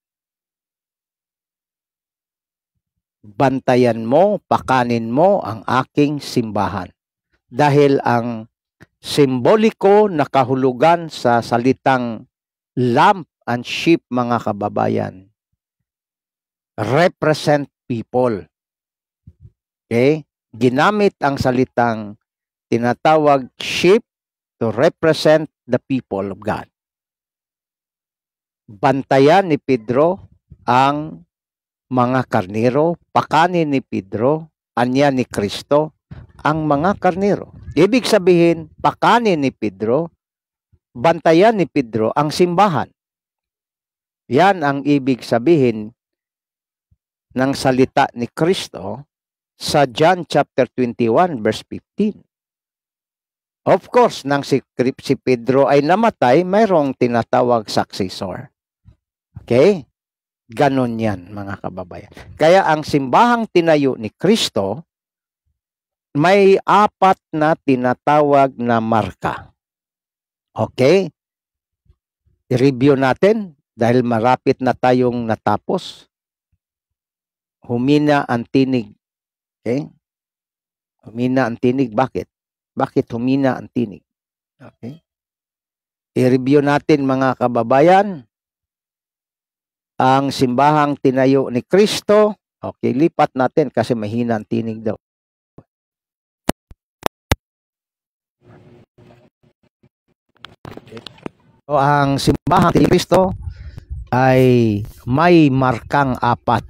Bantayan mo, pakanin mo ang aking simbahan. Dahil ang simboliko na kahulugan sa salitang lamb and sheep, mga kababayan, represent people. Okay? Ginamit ang salitang tinatawag sheep to represent the people of God. Bantayan ni Pedro ang mga karnero, pakanin ni Pedro, anya ni Kristo, ang mga karnero. Ibig sabihin, pakanin ni Pedro, bantayan ni Pedro ang simbahan. Yan ang ibig sabihin ng salita ni Kristo sa John chapter 21 verse 15. Of course, nang si Pedro ay namatay, mayroong tinatawag successor. Okay? Ganon yan, mga kababayan. Kaya ang simbahang tinayo ni Kristo, may 4 na tinatawag na marka. Okay? I-review natin dahil marapit na tayong natapos. Humina ang tinig. Okay? Humina ang tinig. Bakit? Bakit humina ang tinig? Okay? I-review natin, mga kababayan, ang simbahang tinayo ni Kristo. Okay, lipat natin kasi mahina ang tinig daw. So, ang simbahan ni Kristo ay may markang 4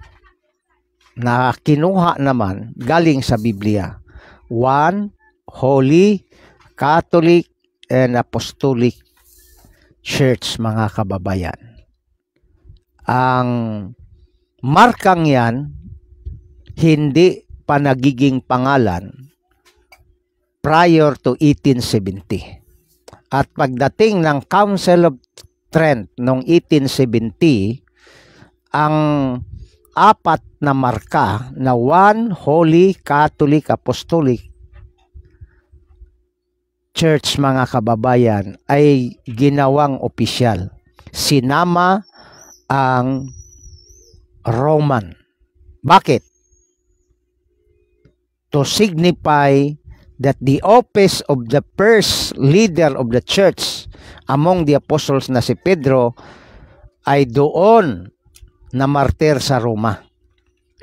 na kinuha naman galing sa Biblia. 1, Holy, Catholic, and Apostolic Church, mga kababayan. Ang markang yan, hindi pa nagiging pangalan prior to 1870. At pagdating ng Council of Trent noong 1870, ang 4 na marka na 1, Holy, Catholic, Apostolic Church, mga kababayan, ay ginawang opisyal. Sinama ang Roman. Bakit? To signify that the office of the first leader of the church among the apostles na si Pedro ay doon na martir sa Roma.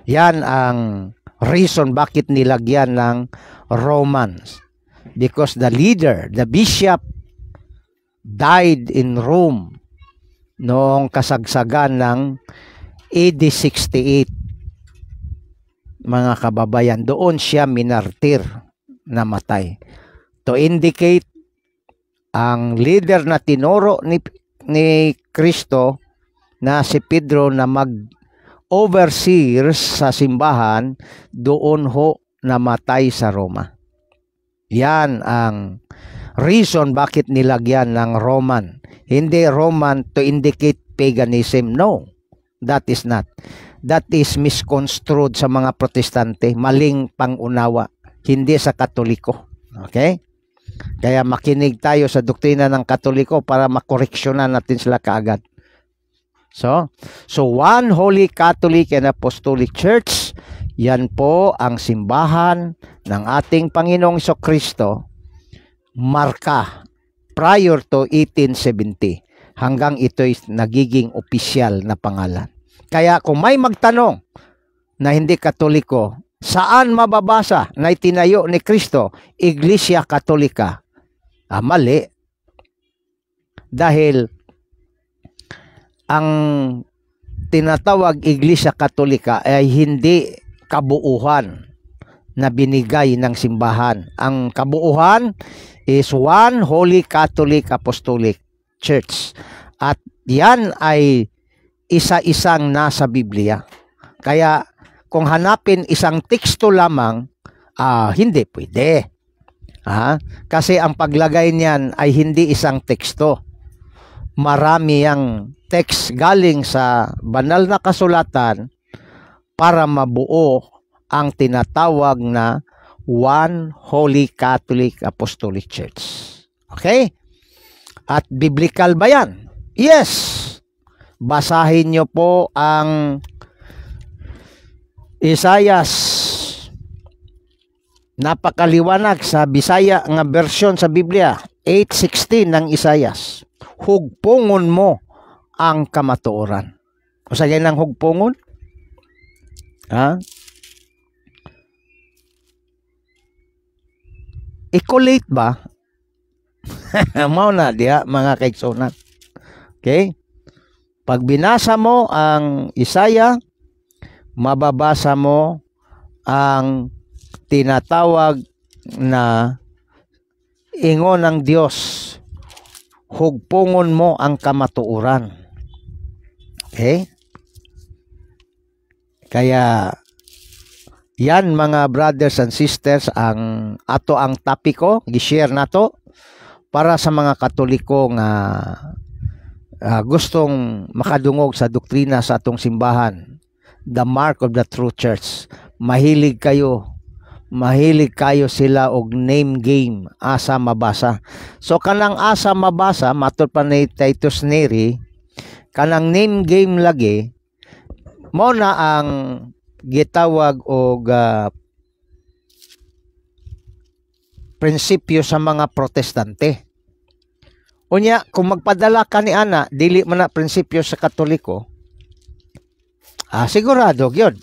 Yan ang reason bakit nilagyan ng Romans. Because the leader, the bishop, died in Rome noong kasagsagan ng AD 68. Mga kababayan, doon siya minartir, namatay. To indicate ang leader na tinuro ni Kristo na si Pedro na mag-overseers sa simbahan, doon ho namatay sa Roma. Yan ang reason bakit nilagyan ng Roman. Hindi Roman to indicate paganism. No, that is not. That is misconstrued sa mga Protestante. Maling pangunawa. Hindi sa Katoliko. Okay? Kaya makinig tayo sa doktrina ng Katoliko para makoreksyonan natin sila kaagad. So 1 Holy Catholic and Apostolic Church, yan po ang simbahan ng ating Panginoong Jesucristo, marka prior to 1870 hanggang ito'y nagiging opisyal na pangalan. Kaya kung may magtanong na hindi Katoliko, saan mababasa na itinayo ni Kristo Iglesia Katolika? Mali. Dahil ang tinatawag Iglesia Katolika ay hindi kabuuhan na binigay ng simbahan. Ang kabuuhan is 1 Holy Catholic Apostolic Church. At yan ay isa-isang nasa Biblia. Kaya kung hanapin isang teksto lamang, hindi pwede. Kasi ang paglagay niyan ay hindi isang teksto. Marami ang text galing sa banal na kasulatan para mabuo ang tinatawag na 1 Holy Catholic Apostolic Church. Okay? At biblical ba yan? Yes! Basahin nyo po ang Isaias. Napakaliwanag sa Bisaya nga version sa Biblia. 8:16 ng Isaias. Hugpungon mo ang kamatuoran. O sa ganyan hugpungon? Ecolate ba? Mao na diha, mga kaigsunan. Okay? Pag binasa mo ang Isaiah, mababasa mo ang tinatawag na ingon ng Diyos. Hugpungon mo ang kamatuoran. Okay? Kaya yan, mga brothers and sisters, ang ato ang topiko gi-share nato para sa mga Katoliko nga gustong makadungog sa doktrina sa atong simbahan, the mark of the true church. Mahilig kayo sila og name game, asa mabasa. So kanang asa mabasa, matod pa ni Titus Neri, kanang name game lagi mo na ang gitawag og prinsipyo sa mga Protestante. Unya, kung magpadala ka ni ana, dili man na prinsipyo sa Katoliko, sigurado gyud.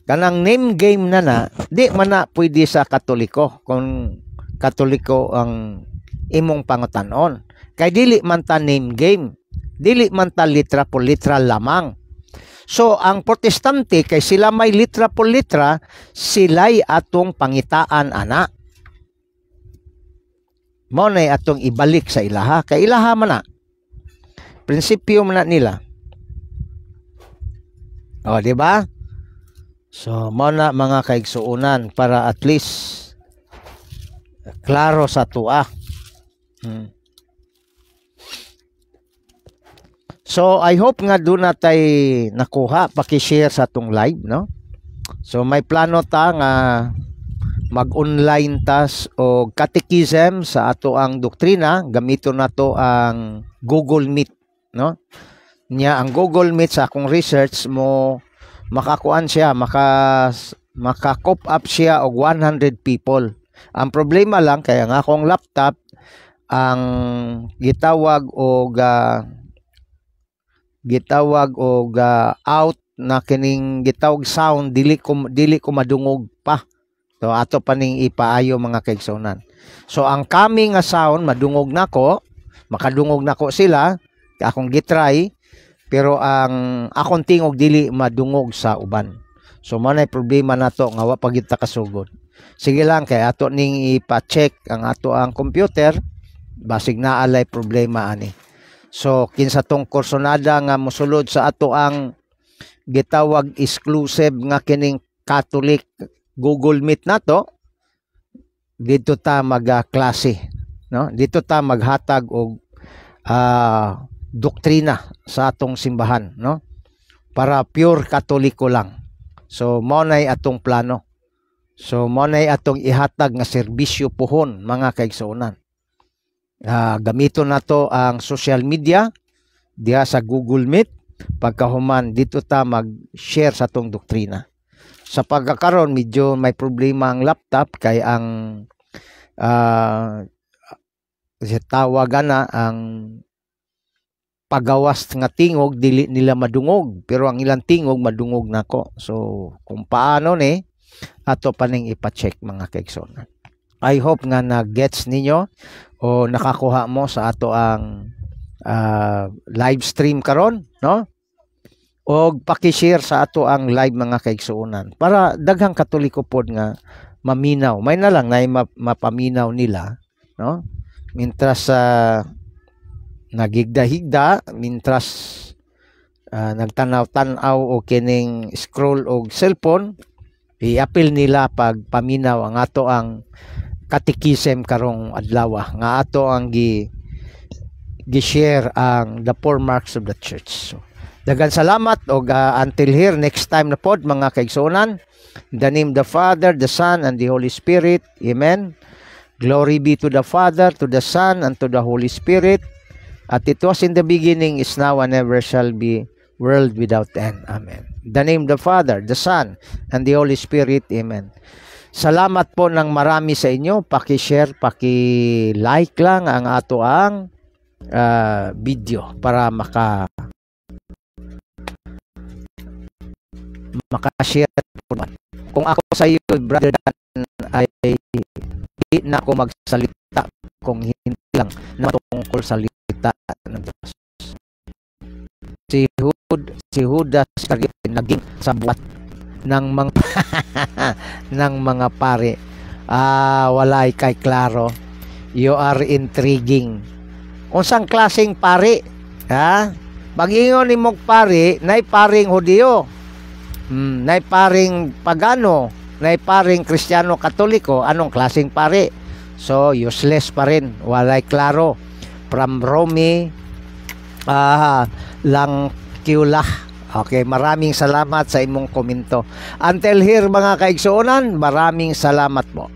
Kanang name game na di man na pwede sa Katoliko kung Katoliko ang imong pangutan-on. Kay dili man ta name game. Dili man ta litra por litra lamang. So, ang protestante, kay sila may litra por litra, sila'y atong pangitaan, ana. Mo na atong ibalik sa ilaha. Kay ilaha man na. Prinsipyo man na nila. O, di ba? So, mo na mga kaigsuunan para at least klaro sa tua. So, I hope nga doon na tayo nakuha, pakishare sa itong live, no? So, may plano ta nga mag-online tas o catechism sa ato ang doktrina, gamito na to ang Google Meet, no? Nya ang Google Meet sa akong research mo makakuan siya, maka-cope up siya og 100 people. Ang problema lang kaya nga akong laptop ang gitawag og out na kining gitawag sound dili ko madungog pa. So ato pa ning ipaayo mga kaigsuonan. So ang coming nga sound madungog nako, makadungog nako sila, akong gitry pero ang akong tingog dili madungog sa uban. So manay problema nato nga wa pa gyud ta kasugod. Sige lang kay ato ning ipa-check ang ato ang computer basig naalay problema ani. So kinsa tong kursonada nga mosulod sa ato ang gitawag exclusive nga kining Catholic Google Meet nato, dito ta magklase, no? Dito ta maghatag og doktrina sa atong simbahan, no? Para pure Katoliko lang. So mao nay atong plano. So mao nay atong ihatag nga serbisyo pohon mga kaigsuonan. Gamiton nato ang social media diha sa Google Meet, pagkahuman dito ta mag-share sa atong doktrina. Sa pagkakaroon medyo may problema ang laptop kay ang tawagan na ang pagawas nga tingog dili nila madungog pero ang ilang tingog madungog nako. So kung paano ni ato pa ning ipa-check mga kaigsuonan. I hope nga na-gets ninyo o nakakuha mo sa ato ang live stream karon, no? O paki-share sa ato ang live mga kaigsuonan para daghang Katoliko pod nga maminaw. May na lang na mapaminaw nila, no? Mintras nagigda-higda, mintras nagtanaw-tanaw o kining scroll o cellphone, i-appeal nila pag paminaw ang ato ang catechism karong adlaw nga ato ang gi-share ang the four marks of the church. So, dagan salamat og until here next time na pod mga kaigsuonan. In the name of the Father, the Son, and the Holy Spirit. Amen. Glory be to the Father, to the Son, and to the Holy Spirit. At it was in the beginning, is now, and ever shall be, world without end. Amen. In the name of the Father, the Son, and the Holy Spirit. Amen. Salamat po ng marami sa inyo. Paki-share, paki-like lang ang ato ang video para makashare po naman. Kung ako sa iyo, brother Dan, ay di na ako magsalita kung hindi lang na tungkol sa salita ng Diyos. Si Judas Iscariot naging sabuat ng mga ng mga pare. Walay kay klaro. You are intriguing. Unsang klaseng pare? Ha? Pag-ingon ni mong pare, nay paring Hudiyo. Nay paring pagano, nay paring Kristiyano Katoliko, anong klaseng pare? So useless pa rin, walay klaro. From Rome lang kiulah. Okay, maraming salamat sa imong komento. Until here mga kaigsuonan, maraming salamat po.